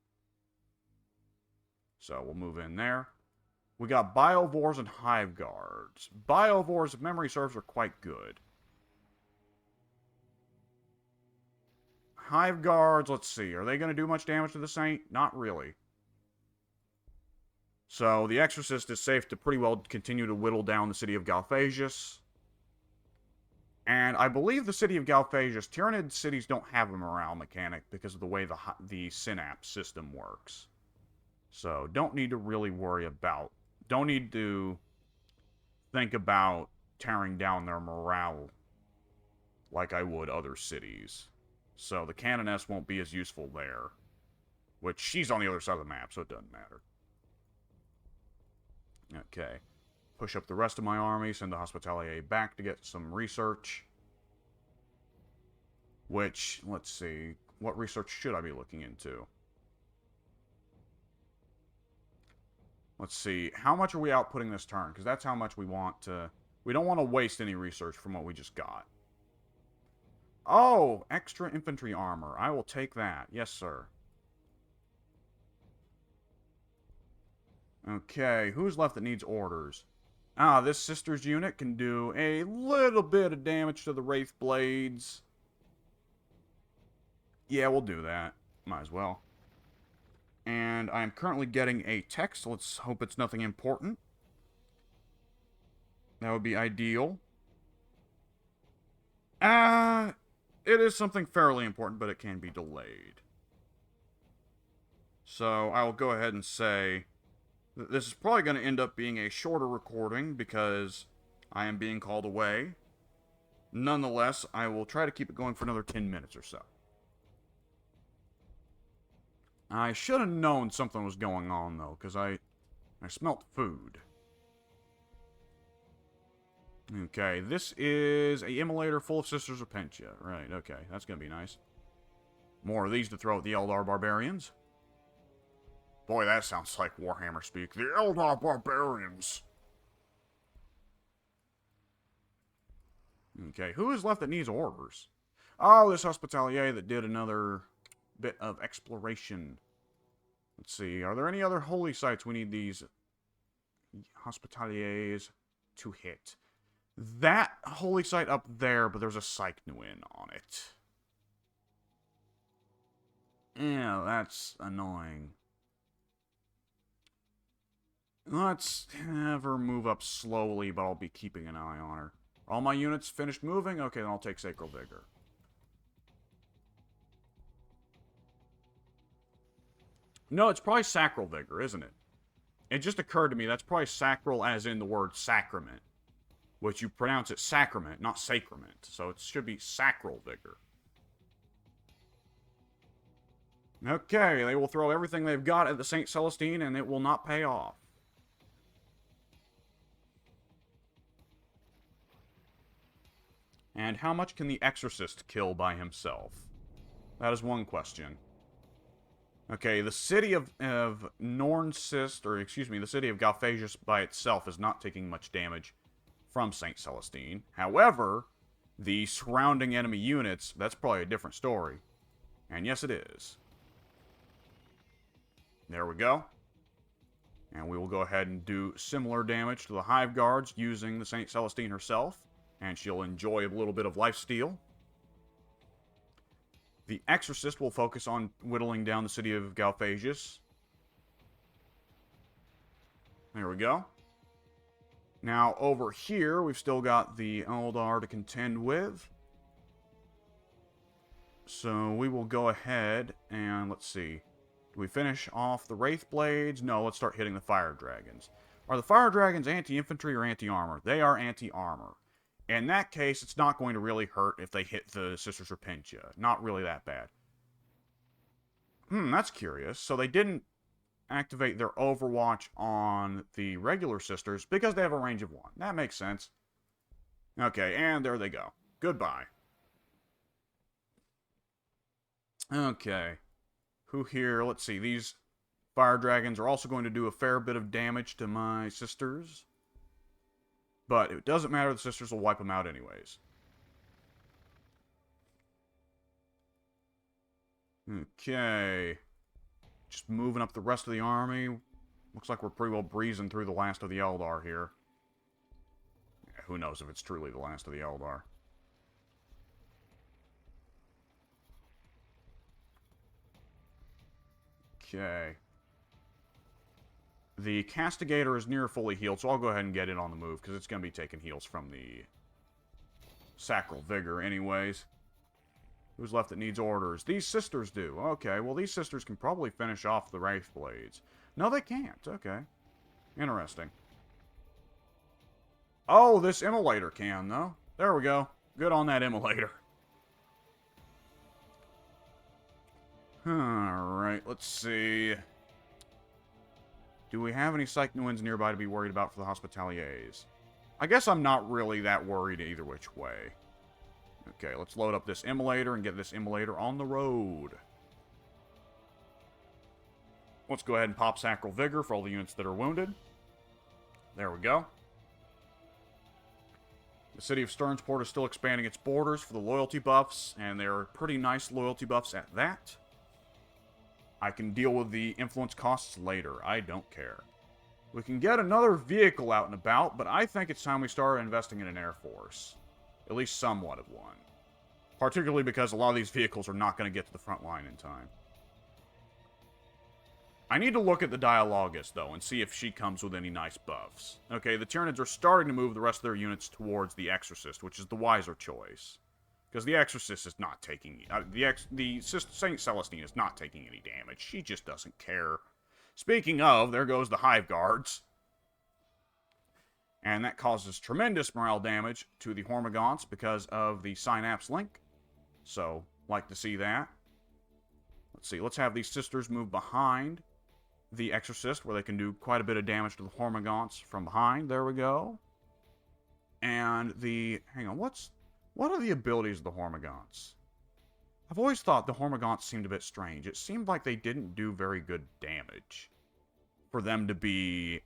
So, we'll move in there. We got Biovores and Hive Guards. Biovores, if memory serves, are quite good. Hive Guards, let's see. Are they going to do much damage to the Saint? Not really. So the Exorcist is safe to pretty well continue to whittle down the city of Galphagus. And I believe the city of Galphagus, Tyranid cities don't have a morale mechanic because of the way the synapse system works. So don't need to really worry about, don't need to think about tearing down their morale like I would other cities. So the Canoness won't be as useful there. Which, she's on the other side of the map, so it doesn't matter. Okay. Push up the rest of my army, send the Hospitalier back to get some research. Which, let's see, what research should I be looking into? Let's see, how much are we outputting this turn? Because that's how much we want to... We don't want to waste any research from what we just got. Oh, extra infantry armor. I will take that. Yes, sir. Okay, who's left that needs orders? Ah, this sister's unit can do a little bit of damage to the Wraith Blades. Yeah, we'll do that. Might as well. And I am currently getting a text. Let's hope it's nothing important. That would be ideal. It is something fairly important, but it can be delayed. So I will go ahead and say that this is probably going to end up being a shorter recording because I am being called away. Nonetheless, I will try to keep it going for another 10 minutes or so. I should have known something was going on, though, because I smelt food. Okay, this is a immolator full of Sisters of Pentia. Right, okay, that's going to be nice. More of these to throw at the Eldar Barbarians. Boy, that sounds like Warhammer speak. The Eldar Barbarians. Okay, who is left that needs orders? Oh, this Hospitalier that did another bit of exploration. Let's see, are there any other holy sites we need these Hospitaliers to hit? That holy site up there, but there's a Psychnuin on it. Yeah, that's annoying. Let's have her move up slowly, but I'll be keeping an eye on her. All my units finished moving? Okay, then I'll take Sacral Vigor. No, it's probably Sacral Vigor, isn't it? It just occurred to me, that's probably sacral as in the word sacrament. Which you pronounce it sacrament, not sacrament. So it should be Sacral Vigor. Okay, they will throw everything they've got at the St. Celestine, and it will not pay off. And how much can the Exorcist kill by himself? That is one question. Okay, the city of Nornsist, or excuse me, the city of Galphagus by itself is not taking much damage from St. Celestine. However, the surrounding enemy units, that's probably a different story. And yes, it is. There we go. And we will go ahead and do similar damage to the Hive Guards using the St. Celestine herself. And she'll enjoy a little bit of lifesteal. The Exorcist will focus on whittling down the city of Galphagus. There we go. Now, over here, we've still got the Eldar to contend with. So, we will go ahead and, let's see. Do we finish off the Wraith Blades? No, let's start hitting the Fire Dragons. Are the Fire Dragons anti-infantry or anti-armor? They are anti-armor. In that case, it's not going to really hurt if they hit the Sisters Repentia. Not really that bad. That's curious. So they didn't activate their Overwatch on the regular Sisters because they have a range of 1. That makes sense. Okay, and there they go. Goodbye. Okay. Who here? Let's see. These Fire Dragons are also going to do a fair bit of damage to my Sisters. But it doesn't matter, the Sisters will wipe them out anyways. Okay. Just moving up the rest of the army. Looks like we're pretty well breezing through the last of the Eldar here. Yeah, who knows if it's truly the last of the Eldar. Okay. The Castigator is near fully healed, so I'll go ahead and get it on the move, because it's going to be taking heals from the Sacral Vigor anyways. Who's left that needs orders? These sisters do. Okay, well, these sisters can probably finish off the Wraith Blades. No, they can't. Okay. Interesting. Oh, this Immolator can, though. There we go. Good on that Immolator. Alright, let's see. Do we have any Psychnuins nearby to be worried about for the Hospitaliers? I guess I'm not really that worried either which way. Okay, let's load up this Immolator and get this Immolator on the road. Let's go ahead and pop Sacral Vigor for all the units that are wounded. There we go. The city of Sternsport is still expanding its borders for the loyalty buffs, and they're pretty nice loyalty buffs at that. I can deal with the influence costs later. I don't care. We can get another vehicle out and about, but I think it's time we start investing in an Air Force. At least somewhat of one. Particularly because a lot of these vehicles are not going to get to the front line in time. I need to look at the Dialogus, though, and see if she comes with any nice buffs. Okay, the Tyranids are starting to move the rest of their units towards the Exorcist, which is the wiser choice. Because the Exorcist is not taking... Saint Celestine is not taking any damage. She just doesn't care. Speaking of, there goes the Hive Guards. And that causes tremendous morale damage to the Hormagaunts because of the Synapse link. So, like to see that. Let's see, let's have these sisters move behind the Exorcist, where they can do quite a bit of damage to the Hormagaunts from behind. There we go. And the... Hang on, what are the abilities of the Hormagaunts? I've always thought the Hormagaunts seemed a bit strange. It seemed like they didn't do very good damage for them to be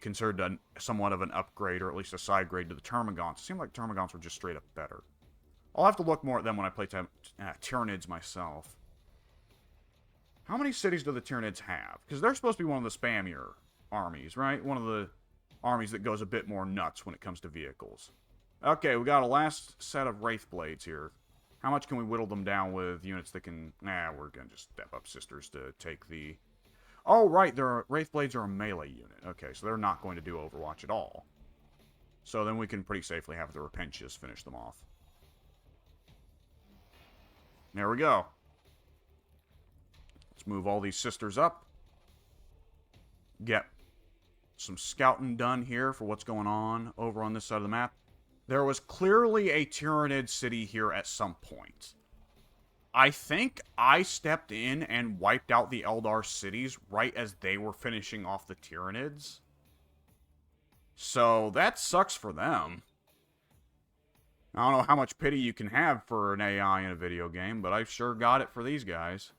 considered somewhat of an upgrade, or at least a side grade to the Termagants. It seemed like Termagants were just straight up better. I'll have to look more at them when I play Tyranids myself. How many cities do the Tyranids have? Because they're supposed to be one of the spammier armies, right? One of the armies that goes a bit more nuts when it comes to vehicles. Okay, we got a last set of Wraith Blades here. How much can we whittle them down with units that can... Nah, we're going to just step up sisters to take the... Oh, right, Wraith Blades are a melee unit. Okay, so they're not going to do Overwatch at all. So then we can pretty safely have the Repentias finish them off. There we go. Let's move all these sisters up. Get some scouting done here for what's going on over on this side of the map. There was clearly a Tyranid city here at some point. I think I stepped in and wiped out the Eldar cities right as they were finishing off the Tyranids. So that sucks for them. I don't know how much pity you can have for an AI in a video game, but I've sure got it for these guys.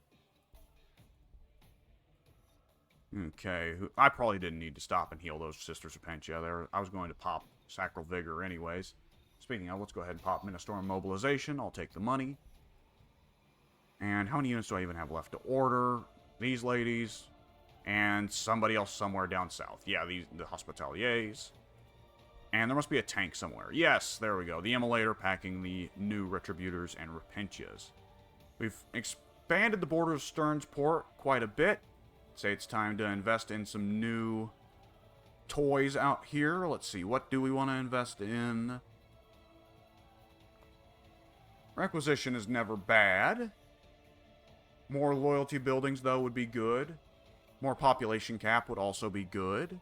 Okay, I probably didn't need to stop and heal those Sisters of Pentia there. I was going to pop Sacral Vigor anyways. Speaking of, let's go ahead and pop Ministorum Mobilization. I'll take the money. And how many units do I even have left to order? These ladies. And somebody else somewhere down south. Yeah, the Hospitaliers. And there must be a tank somewhere. Yes, there we go. The Immolator packing the new Retributors and Repentias. We've expanded the border of Sternsport quite a bit. Say it's time to invest in some new toys out here. Let's see, what do we want to invest in? Requisition is never bad. More loyalty buildings, though, would be good. More population cap would also be good.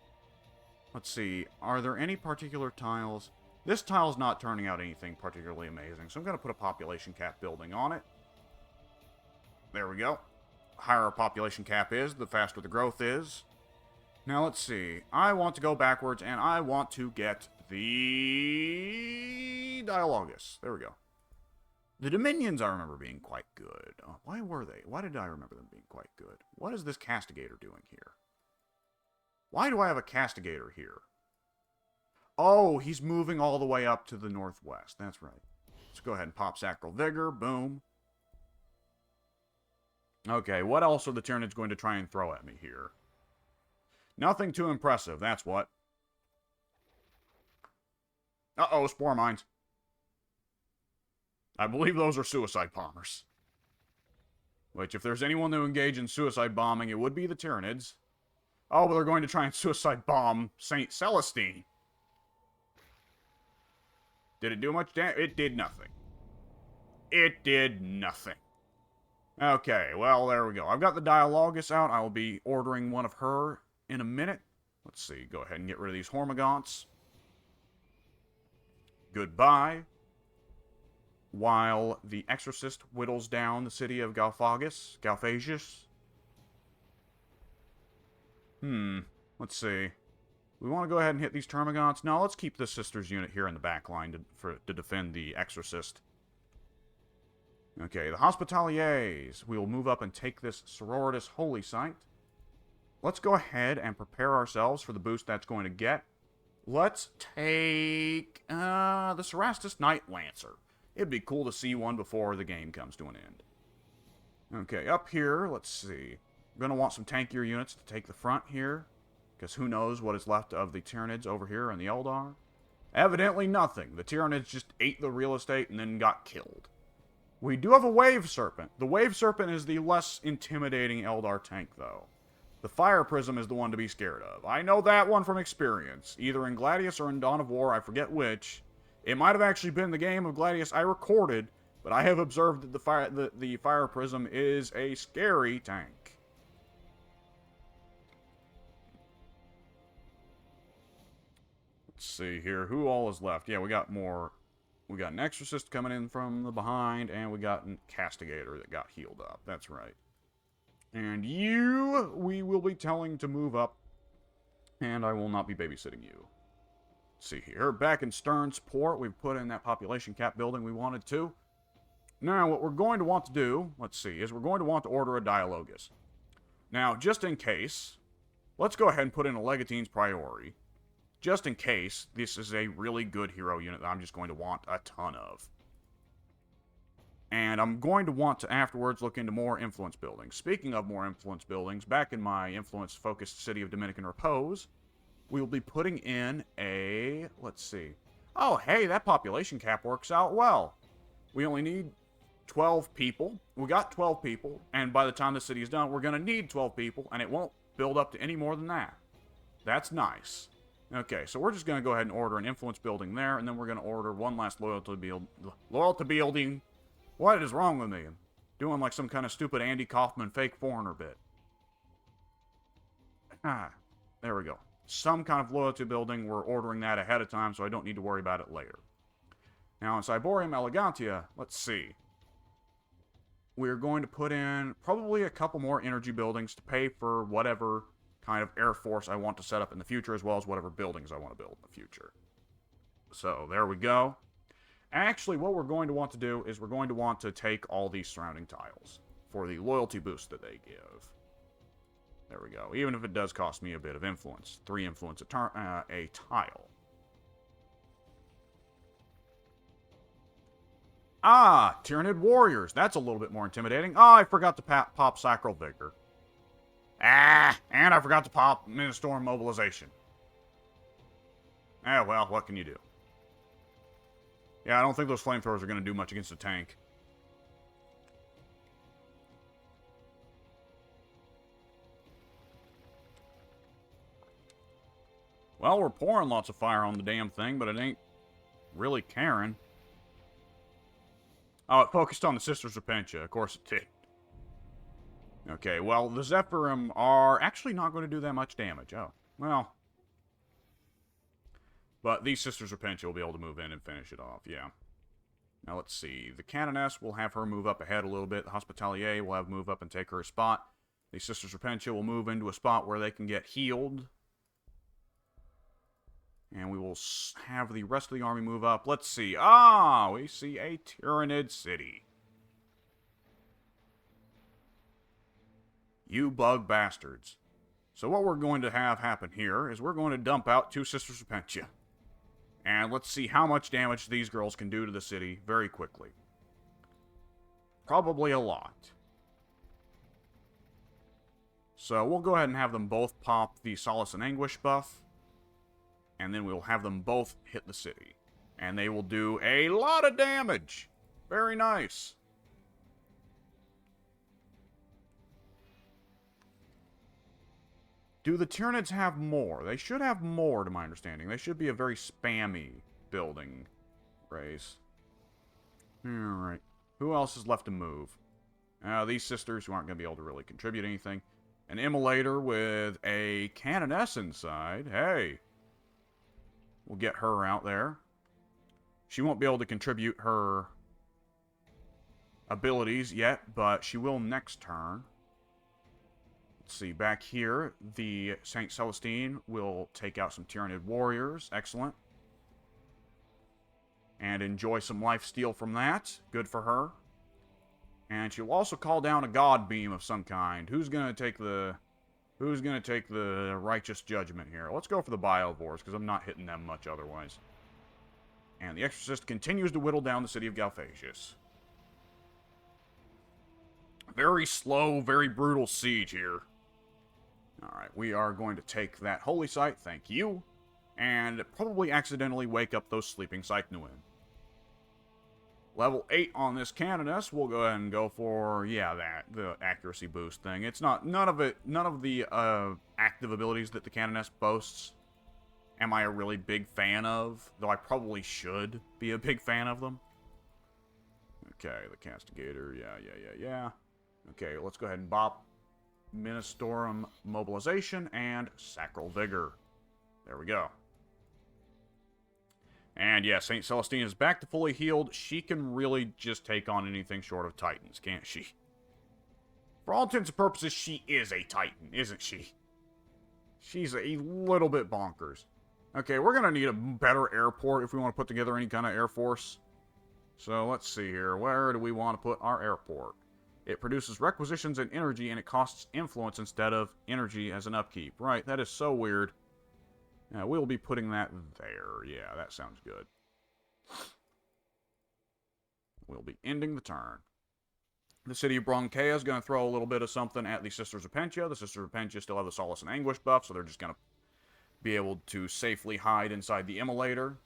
Let's see, are there any particular tiles? This tile's not turning out anything particularly amazing, so I'm going to put a population cap building on it. There we go. The higher our population cap is, the faster the growth is. Now, let's see. I want to go backwards, and I want to get the Dialogus. There we go. The Dominions I remember being quite good. Oh, why were they? Why did I remember them being quite good? What is this Castigator doing here? Why do I have a Castigator here? Oh, he's moving all the way up to the northwest. That's right. Let's go ahead and pop Sacral Vigor. Boom. Okay, what else are the Tyranids going to try and throw at me here? Nothing too impressive, that's what. Uh-oh, Spore Mines. I believe those are suicide bombers. Which, if there's anyone to engage in suicide bombing, it would be the Tyranids. Oh, but they're going to try and suicide bomb St. Celestine. Did it do much damage? It did nothing. It did nothing. Okay, well, there we go. I've got the Dialogus out. I will be ordering one of her in a minute. Let's see. Go ahead and get rid of these Hormagaunts. Goodbye. While the Exorcist whittles down the city of Galphagus. Let's see. We want to go ahead and hit these Termagants. No, let's keep the Sisters unit here in the back line to defend the Exorcist. Okay, the Hospitaliers. We will move up and take this Sororitas holy site. Let's go ahead and prepare ourselves for the boost that's going to get. Let's take the Cerastus Knight Lancer. It'd be cool to see one before the game comes to an end. Okay, up here, let's see. We're going to want some tankier units to take the front here. Because who knows what is left of the Tyranids over here in the Eldar. Evidently nothing. The Tyranids just ate the real estate and then got killed. We do have a Wave Serpent. The Wave Serpent is the less intimidating Eldar tank, though. The Fire Prism is the one to be scared of. I know that one from experience. Either in Gladius or in Dawn of War, I forget which. It might have actually been the game of Gladius I recorded, but I have observed that the Fire Prism is a scary tank. Let's see here. Who all is left? Yeah, we got more. We got an Exorcist coming in from the behind, and we got a Castigator that got healed up. That's right. And you, we will be telling to move up, and I will not be babysitting you. Let's see here. Back in Stern's Port, we've put in that population cap building we wanted to. Now, what we're going to want to do, let's see, is we're going to want to order a Dialogus. Now, just in case, let's go ahead and put in a Legatine's Priority. Just in case, this is a really good hero unit that I'm just going to want a ton of. And I'm going to want to afterwards look into more influence buildings. Speaking of more influence buildings, back in my influence-focused city of Dominican Repose, we will be putting in a, let's see. Oh, hey, that population cap works out well. We only need 12 people. We got 12 people, and by the time the city is done, we're going to need 12 people, and it won't build up to any more than that. That's nice. Okay, so we're just going to go ahead and order an influence building there, and then we're going to order one last loyalty building. What is wrong with me? I'm doing like some kind of stupid Andy Kaufman fake foreigner bit. There we go. Some kind of loyalty building, we're ordering that ahead of time, so I don't need to worry about it later. Now, in Cyborium Elegantia, let's see. We're going to put in probably a couple more energy buildings to pay for whatever kind of air force I want to set up in the future, as well as whatever buildings I want to build in the future. So, there we go. Actually, what we're going to want to do is we're going to want to take all these surrounding tiles for the loyalty boost that they give. There we go. Even if it does cost me a bit of influence. 3 influence a tile. Ah, Tyranid Warriors. That's a little bit more intimidating. Oh, I forgot to pop Sacral Vigor. And I forgot to pop Ministorum Mobilization. Well, what can you do? Yeah, I don't think those flamethrowers are going to do much against a tank. Well, we're pouring lots of fire on the damn thing, but it ain't really caring. Oh, it focused on the Sisters of Pencha. Of course it did. Okay, well, the Zephyrim are actually not going to do that much damage. Oh, well. But these Sisters of Pencha will be able to move in and finish it off, yeah. Now, let's see. The Canoness will have her move up ahead a little bit. The Hospitalier will have move up and take her a spot. The Sisters of Pencha will move into a spot where they can get healed. And we will have the rest of the army move up. Let's see. Ah, we see a Tyranid city. You bug bastards. So what we're going to have happen here is we're going to dump out 2 Sisters of Pencha. And let's see how much damage these girls can do to the city very quickly. Probably a lot. So we'll go ahead and have them both pop the Solace and Anguish buff. And then we'll have them both hit the city. And they will do a lot of damage. Very nice. Do the Tyranids have more? They should have more, to my understanding. They should be a very spammy building race. Alright. Who else is left to move? These sisters who aren't going to be able to really contribute anything. An immolator with a canoness inside. Hey. We'll get her out there. She won't be able to contribute her abilities yet, but she will next turn. Let's see, back here, the Saint Celestine will take out some Tyranid warriors. Excellent. And enjoy some lifesteal from that. Good for her. And she'll also call down a god beam of some kind. Who's gonna take the righteous judgment here? Let's go for the Biovores, because I'm not hitting them much otherwise. And the Exorcist continues to whittle down the city of Galphasius. Very slow, very brutal siege here. Alright, we are going to take that holy site, thank you, and probably accidentally wake up those sleeping Psychnuin. Level 8 on this Canoness, we'll go ahead and go for, the accuracy boost thing. It's not, none of the active abilities that the Canoness boasts am I a really big fan of, though I probably should be a big fan of them. Okay, the Castigator, yeah. Okay, let's go ahead and bop Ministorum Mobilization and Sacral Vigor. There we go. And yeah, St. Celestine is back to fully healed. She can really just take on anything short of Titans, can't she? For all intents and purposes, she is a Titan, isn't she? She's a little bit bonkers. Okay, we're going to need a better airport if we want to put together any kind of air force. So let's see here. Where do we want to put our airport? It produces requisitions and energy, and it costs influence instead of energy as an upkeep. Right, that is so weird. Yeah, we'll be putting that there. Yeah, that sounds good. We'll be ending the turn. The city of Bronchaea is going to throw a little bit of something at the Sisters of Pentia. The Sisters of Pentia still have the Solace and Anguish buff, so they're just going to be able to safely hide inside the Immolator.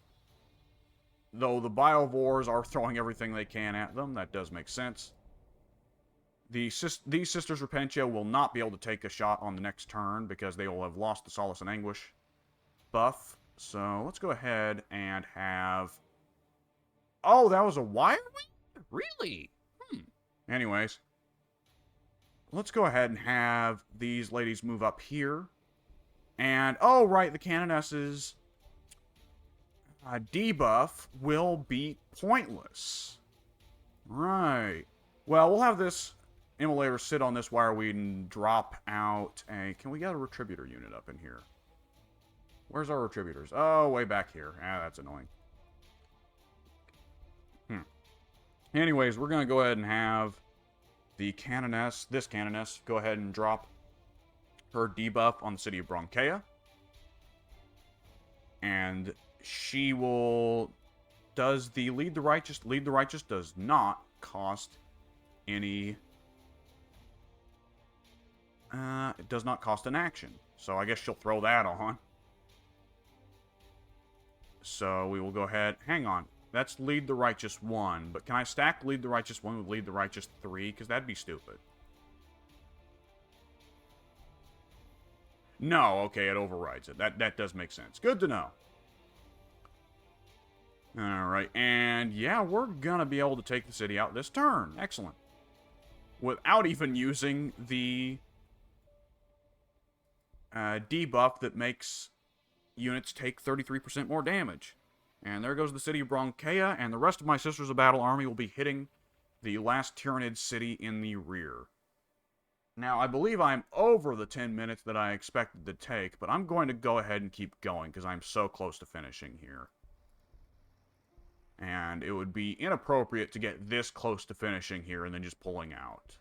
Though the Biovores are throwing everything they can at them, that does make sense. These Sisters of Pentia will not be able to take a shot on the next turn because they will have lost the Solace and Anguish buff. So let's go ahead and have... Oh, that was a wire wing? Really? Anyways. Let's go ahead and have these ladies move up here. And, oh, right, the Canoness's debuff will be pointless. Right. Well, we'll have this Immolator sit on this wire weed and drop out a... Can we get a Retributor unit up in here? Where's our Retributors? Oh, way back here. That's annoying. Anyways, we're going to go ahead and have the Canoness, this Canoness, go ahead and drop her debuff on the city of Bronchaea. And she will... Does the Lead the Righteous... Lead the Righteous does not cost any... it does not cost an action. So I guess she'll throw that on. So we will go ahead... Hang on. That's Lead the Righteous 1. But can I stack Lead the Righteous 1 with Lead the Righteous 3? Because that'd be stupid. No, okay, it overrides it. That does make sense. Good to know. Alright, and yeah, we're gonna be able to take the city out this turn. Excellent. Without even using the debuff that makes units take 33% more damage. And there goes the city of Bronchaea, and the rest of my Sisters of Battle army will be hitting the last Tyranid city in the rear. Now, I believe I'm over the 10 minutes that I expected to take, but I'm going to go ahead and keep going, because I'm so close to finishing here. And it would be inappropriate to get this close to finishing here and then just pulling out.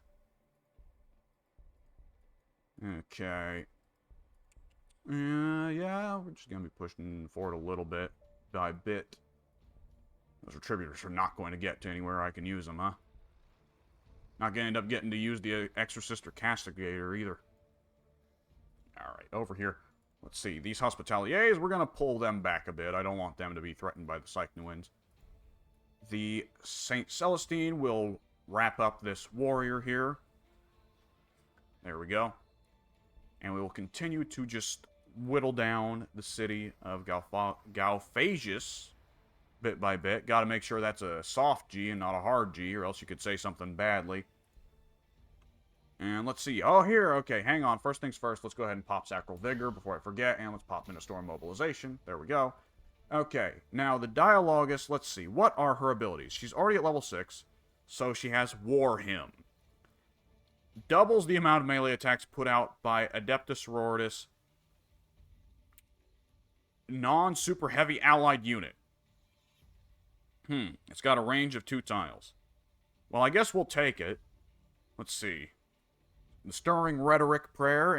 Okay. Yeah, we're just going to be pushing forward a little bit by bit. Those Retributors are not going to get to anywhere I can use them, huh? Not going to end up getting to use the Exorcist or Castigator either. Alright, over here. Let's see. These Hospitaliers, we're going to pull them back a bit. I don't want them to be threatened by the Psychnuins. The Saint Celestine will wrap up this warrior here. There we go. And we will continue to just whittle down the city of Galphagus bit by bit. Got to make sure that's a soft G and not a hard G, or else you could say something badly. And let's see. Oh, here. Okay, hang on. First things first, let's go ahead and pop Sacral Vigor before I forget. And let's pop Storm Mobilization. There we go. Okay, now the Dialogus, let's see. What are her abilities? She's already at level 6, so she has War Hymn. Doubles the amount of melee attacks put out by Adepta Sororitas non-super heavy allied unit. It's got a range of 2 tiles. Well, I guess we'll take it. Let's see. The Stirring Rhetoric Prayer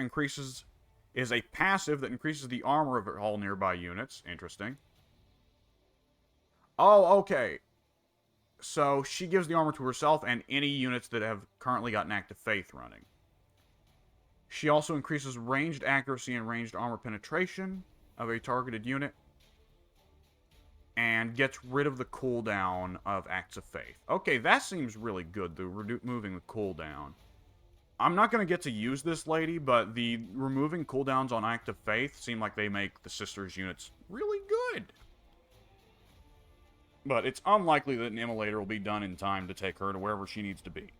is a passive that increases the armor of all nearby units. Interesting. Oh, okay. So she gives the armor to herself and any units that have currently got an active faith running. She also increases ranged accuracy and ranged armor penetration of a targeted unit. And gets rid of the cooldown of Acts of Faith. Okay, that seems really good, the removing the cooldown. I'm not going to get to use this lady, but the removing cooldowns on Act of Faith seem like they make the Sisters units really good. But it's unlikely that an Immolator will be done in time to take her to wherever she needs to be.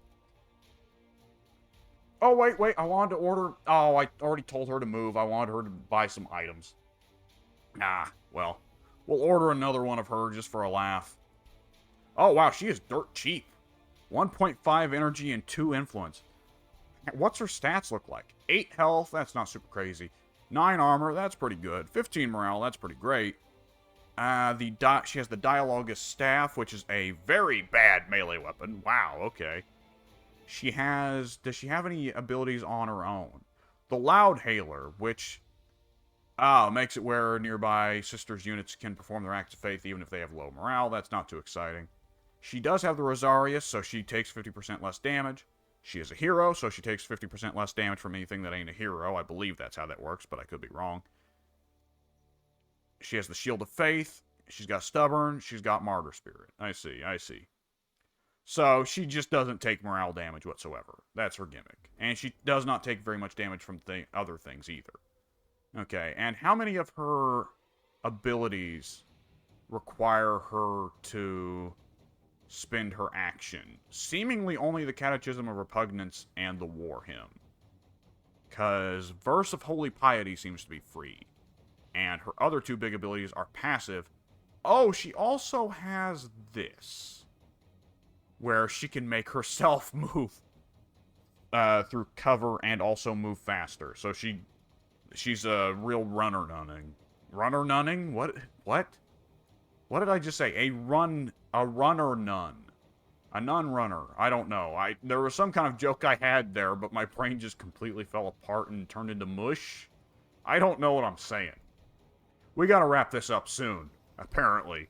Oh, wait, I wanted to order... Oh, I already told her to move. I wanted her to buy some items. Well... We'll order another one of her just for a laugh. Oh, wow, she is dirt cheap. 1.5 energy and 2 influence. What's her stats look like? 8 health, that's not super crazy. 9 armor, that's pretty good. 15 morale, that's pretty great. She has the Dialogus Staff, which is a very bad melee weapon. Wow, okay. Does she have any abilities on her own? The Loud Hailer, which... makes it where nearby Sisters units can perform their acts of faith even if they have low morale. That's not too exciting. She does have the Rosarius, so she takes 50% less damage. She is a hero, so she takes 50% less damage from anything that ain't a hero. I believe that's how that works, but I could be wrong. She has the Shield of Faith. She's got Stubborn. She's got Martyr Spirit. I see. So she just doesn't take morale damage whatsoever. That's her gimmick. And she does not take very much damage from other things either. Okay, and how many of her abilities require her to spend her action? Seemingly only the Catechism of Repugnance and the War Hymn. Because Verse of Holy Piety seems to be free. And her other 2 big abilities are passive. Oh, she also has this. Where she can make herself move through cover and also move faster. So she's a real runner nunning. Runner nunning? What? What did I just say? A runner nun. A nun runner. I don't know. There was some kind of joke I had there, but my brain just completely fell apart and turned into mush. I don't know what I'm saying. We gotta wrap this up soon, apparently.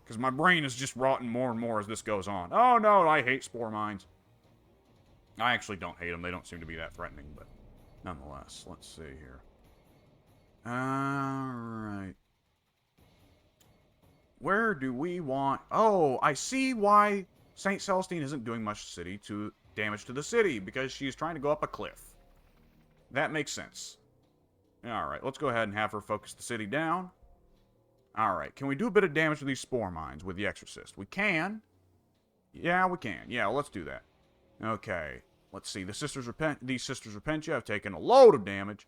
Because my brain is just rotting more and more as this goes on. Oh no, I hate spore mines. I actually don't hate them. They don't seem to be that threatening, but nonetheless, let's see here. Alright. Where do we want... Oh, I see why St. Celestine isn't doing much damage to the city, because she's trying to go up a cliff. That makes sense. Alright, let's go ahead and have her focus the city down. Alright, can we do a bit of damage to these spore mines with the Exorcist? We can. Yeah, we can. Yeah, let's do that. Okay, let's see. These Sisters Repentia have taken a load of damage.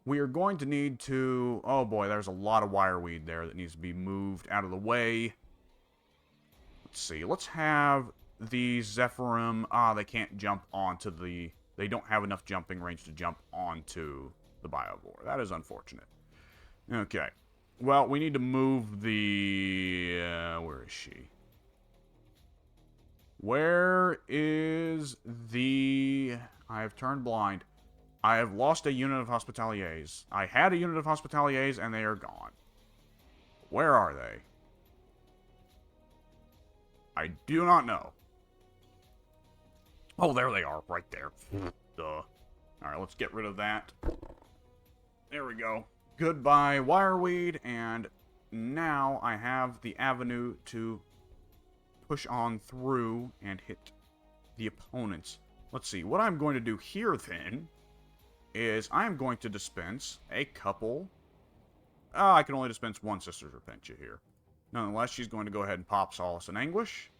We are going to need to... Oh boy, there's a lot of wireweed there that needs to be moved out of the way. Let's see. Let's have the Zephyrim... they can't jump onto the... They don't have enough jumping range to jump onto the Biovore. That is unfortunate. Okay. Well, we need to move the... where is she? Where is the... I have turned blind. I have lost a unit of Hospitaliers. I had a unit of Hospitaliers, and they are gone. Where are they? I do not know. Oh, there they are, right there. Duh. Alright, let's get rid of that. There we go. Goodbye, wireweed, and now I have the avenue to push on through and hit the opponents. Let's see, what I'm going to do here, then, is I am going to dispense a couple... I can only dispense one Sister's Repentia here. Nonetheless, she's going to go ahead and pop Solace and Anguish.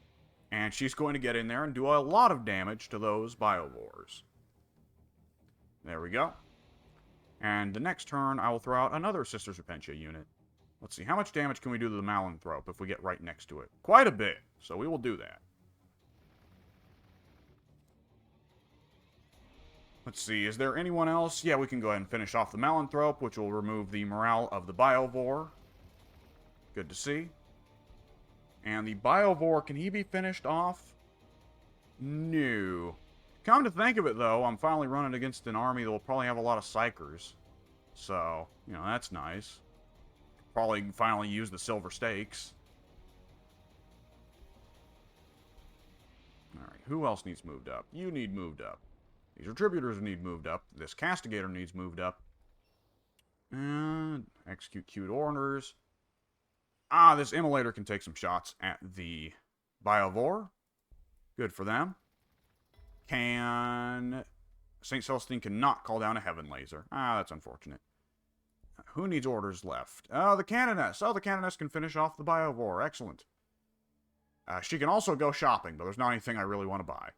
And she's going to get in there and do a lot of damage to those Biovores. There we go. And the next turn, I will throw out another Sister's Repentia unit. Let's see, how much damage can we do to the Malanthrope if we get right next to it? Quite a bit, so we will do that. Let's see, is there anyone else? Yeah, we can go ahead and finish off the Malanthrope, which will remove the morale of the Biovore. Good to see. And the Biovore, can he be finished off? No. Come to think of it, though, I'm finally running against an army that will probably have a lot of Psychers. So, you know, that's nice. Probably finally use the Silver Stakes. Alright, who else needs moved up? You need moved up. These Retributors need moved up. This Castigator needs moved up. And execute cute orders. This Immolator can take some shots at the Biovore. Good for them. St. Celestine cannot call down a Heaven Laser. That's unfortunate. Who needs orders left? The Canoness. The Canoness can finish off the Biovore. Excellent. She can also go shopping, but there's not anything I really want to buy.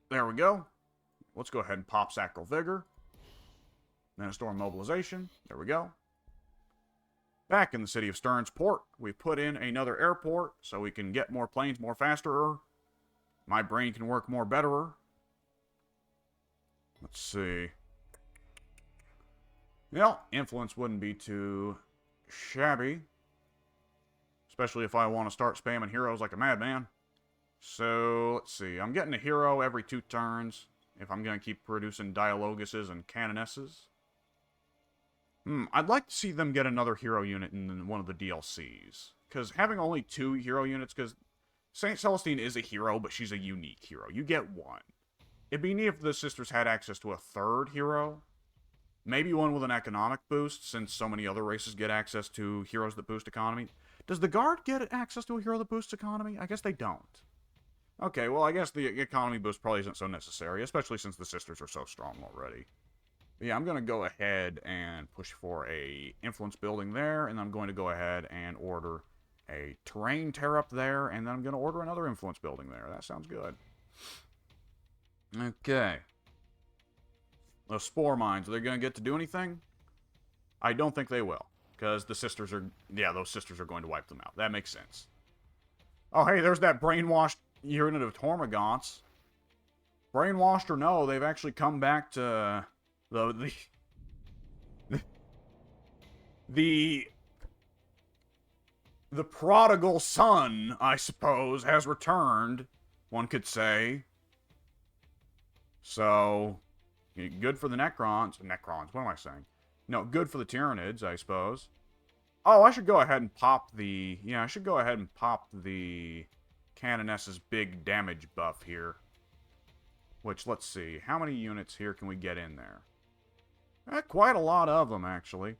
There we go. Let's go ahead and pop Sacral Vigor. Then a Storm Mobilization. There we go. Back in the city of Stearns Port, we put in another airport so we can get more planes more faster. My brain can work more betterer. Let's see. Well, influence wouldn't be too shabby. Especially if I want to start spamming heroes like a madman. So, let's see. I'm getting a hero every 2 turns if I'm going to keep producing Dialoguses and Canonesses. I'd like to see them get another hero unit in one of the DLCs. Because having only 2 hero units, because St. Celestine is a hero, but she's a unique hero. You get 1. It'd be neat if the sisters had access to a 3rd hero. Maybe one with an economic boost, since so many other races get access to heroes that boost economy. Does the Guard get access to a hero that boosts economy? I guess they don't. Okay, well, I guess the economy boost probably isn't so necessary, especially since the sisters are so strong already. But yeah, I'm going to go ahead and push for a influence building there, and I'm going to go ahead and order a terrain tear up there, and then I'm going to order another influence building there. That sounds good. Okay. Those spore mines, are they going to get to do anything? I don't think they will, because the sisters are... Yeah, those sisters are going to wipe them out. That makes sense. Oh, hey, there's that brainwashed unit of Tormagants. Brainwashed or no, they've actually come back to the prodigal son, I suppose, has returned, one could say. So, good for the Necrons. What am I saying? No, good for the Tyranids, I suppose. Oh, I should go ahead and pop the... Yeah, I should go ahead and pop the Canoness's big damage buff here. Which, let's see. How many units here can we get in there? Quite a lot of them, actually.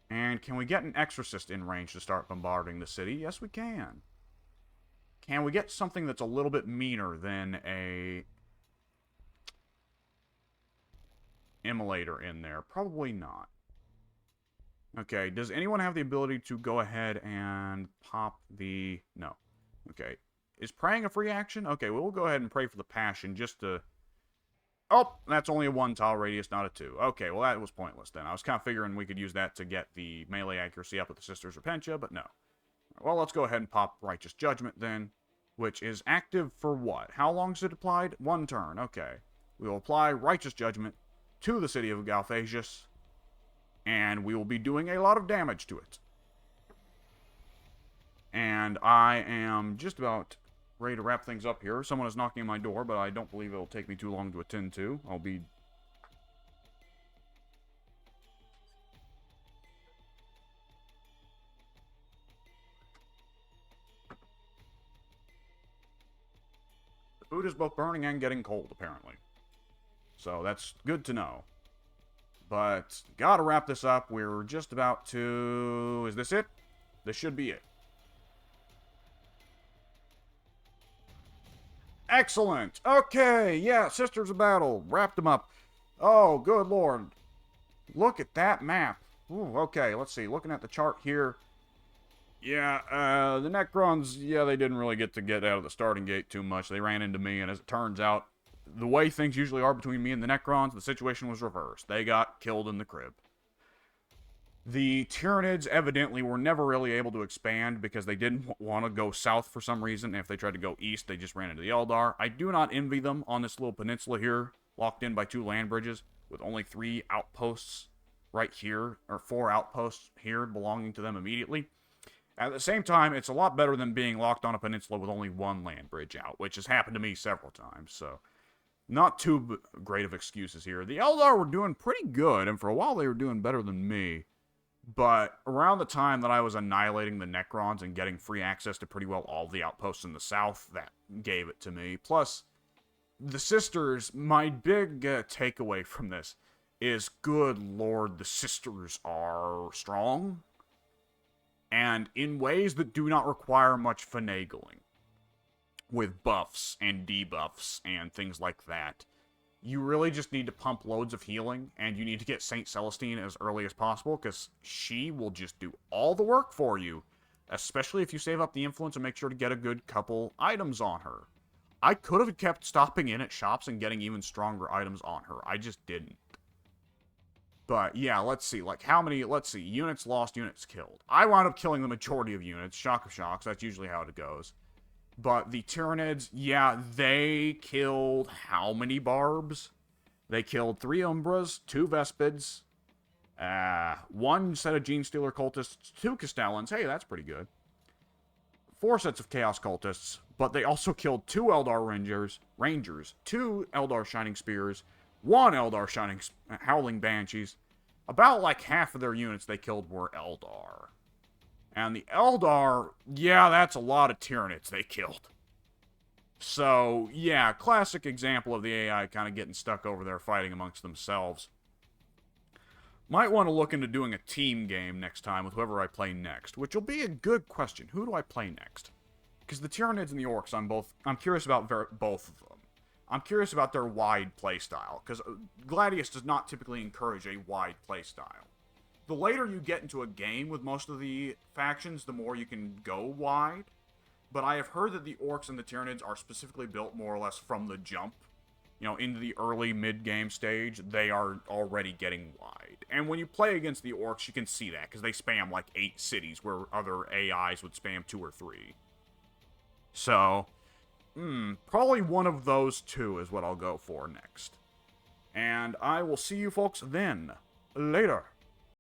And can we get an Exorcist in range to start bombarding the city? Yes, we can. Can we get something that's a little bit meaner than a Immolator in there? Probably not. Okay, does anyone have the ability to go ahead and pop the... No. Okay. Is praying a free action? Okay, well, we'll go ahead and pray for the passion just to... Oh, that's only a 1 tile radius, not a 2. Okay, well, that was pointless then. I was kind of figuring we could use that to get the melee accuracy up with the Sisters Repentia, but no. Well, let's go ahead and pop Righteous Judgment then, which is active for what? How long is it applied? 1 turn. Okay. We will apply Righteous Judgment to the city of Galphasius, and we will be doing a lot of damage to it. And I am just about ready to wrap things up here. Someone is knocking on my door, but I don't believe it'll take me too long to attend to. I'll be... The food is both burning and getting cold, apparently. So that's good to know. But, gotta wrap this up. We're just about to... Is this it? This should be it. Excellent. Okay, yeah, Sisters of Battle. Wrapped them up. Oh, good lord. Look at that map. Ooh, okay, let's see. Looking at the chart here. Yeah, the Necrons, yeah, they didn't really get out of the starting gate too much. They ran into me, and as it turns out, the way things usually are between me and the Necrons, the situation was reversed. They got killed in the crib. The Tyranids evidently were never really able to expand because they didn't want to go south for some reason. And if they tried to go east, they just ran into the Eldar. I do not envy them on this little peninsula here, locked in by 2 land bridges, with only 3 outposts right here, or 4 outposts here belonging to them immediately. At the same time, it's a lot better than being locked on a peninsula with only 1 land bridge out, which has happened to me several times, so not too great of excuses here. The Eldar were doing pretty good, and for a while they were doing better than me. But around the time that I was annihilating the Necrons and getting free access to pretty well all the outposts in the south, that gave it to me. Plus, the Sisters, my big takeaway from this is, good lord, the Sisters are strong. And in ways that do not require much finagling. With buffs and debuffs and things like that. You really just need to pump loads of healing, and you need to get Saint Celestine as early as possible, because she will just do all the work for you, especially if you save up the influence and make sure to get a good couple items on her. I could have kept stopping in at shops and getting even stronger items on her. I just didn't. But, yeah, let's see. Like, how many, let's see, units lost, units killed. I wound up killing the majority of units. Shock of shocks, that's usually how it goes. But the Tyranids, yeah, they killed how many barbs? They killed 3 Umbras, 2 Vespids, 1 set of Genestealer cultists, 2 Castellans. Hey, that's pretty good. 4 sets of Chaos cultists, but they also killed 2 Eldar Rangers, 2 Eldar Shining Spears, 1 Eldar Howling Banshees. About like half of their units they killed were Eldar. And the Eldar, yeah, that's a lot of Tyranids they killed. So, yeah, classic example of the AI kind of getting stuck over there fighting amongst themselves. Might want to look into doing a team game next time with whoever I play next, which will be a good question. Who do I play next? Because the Tyranids and the Orcs, I'm curious about both of them. I'm curious about their wide playstyle, because Gladius does not typically encourage a wide playstyle. The later you get into a game with most of the factions, the more you can go wide. But I have heard that the Orcs and the Tyranids are specifically built more or less from the jump. You know, into the early mid-game stage, they are already getting wide. And when you play against the Orcs, you can see that, because they spam like 8 cities, where other AIs would spam 2 or 3. So, probably one of those 2 is what I'll go for next. And I will see you folks then. Later.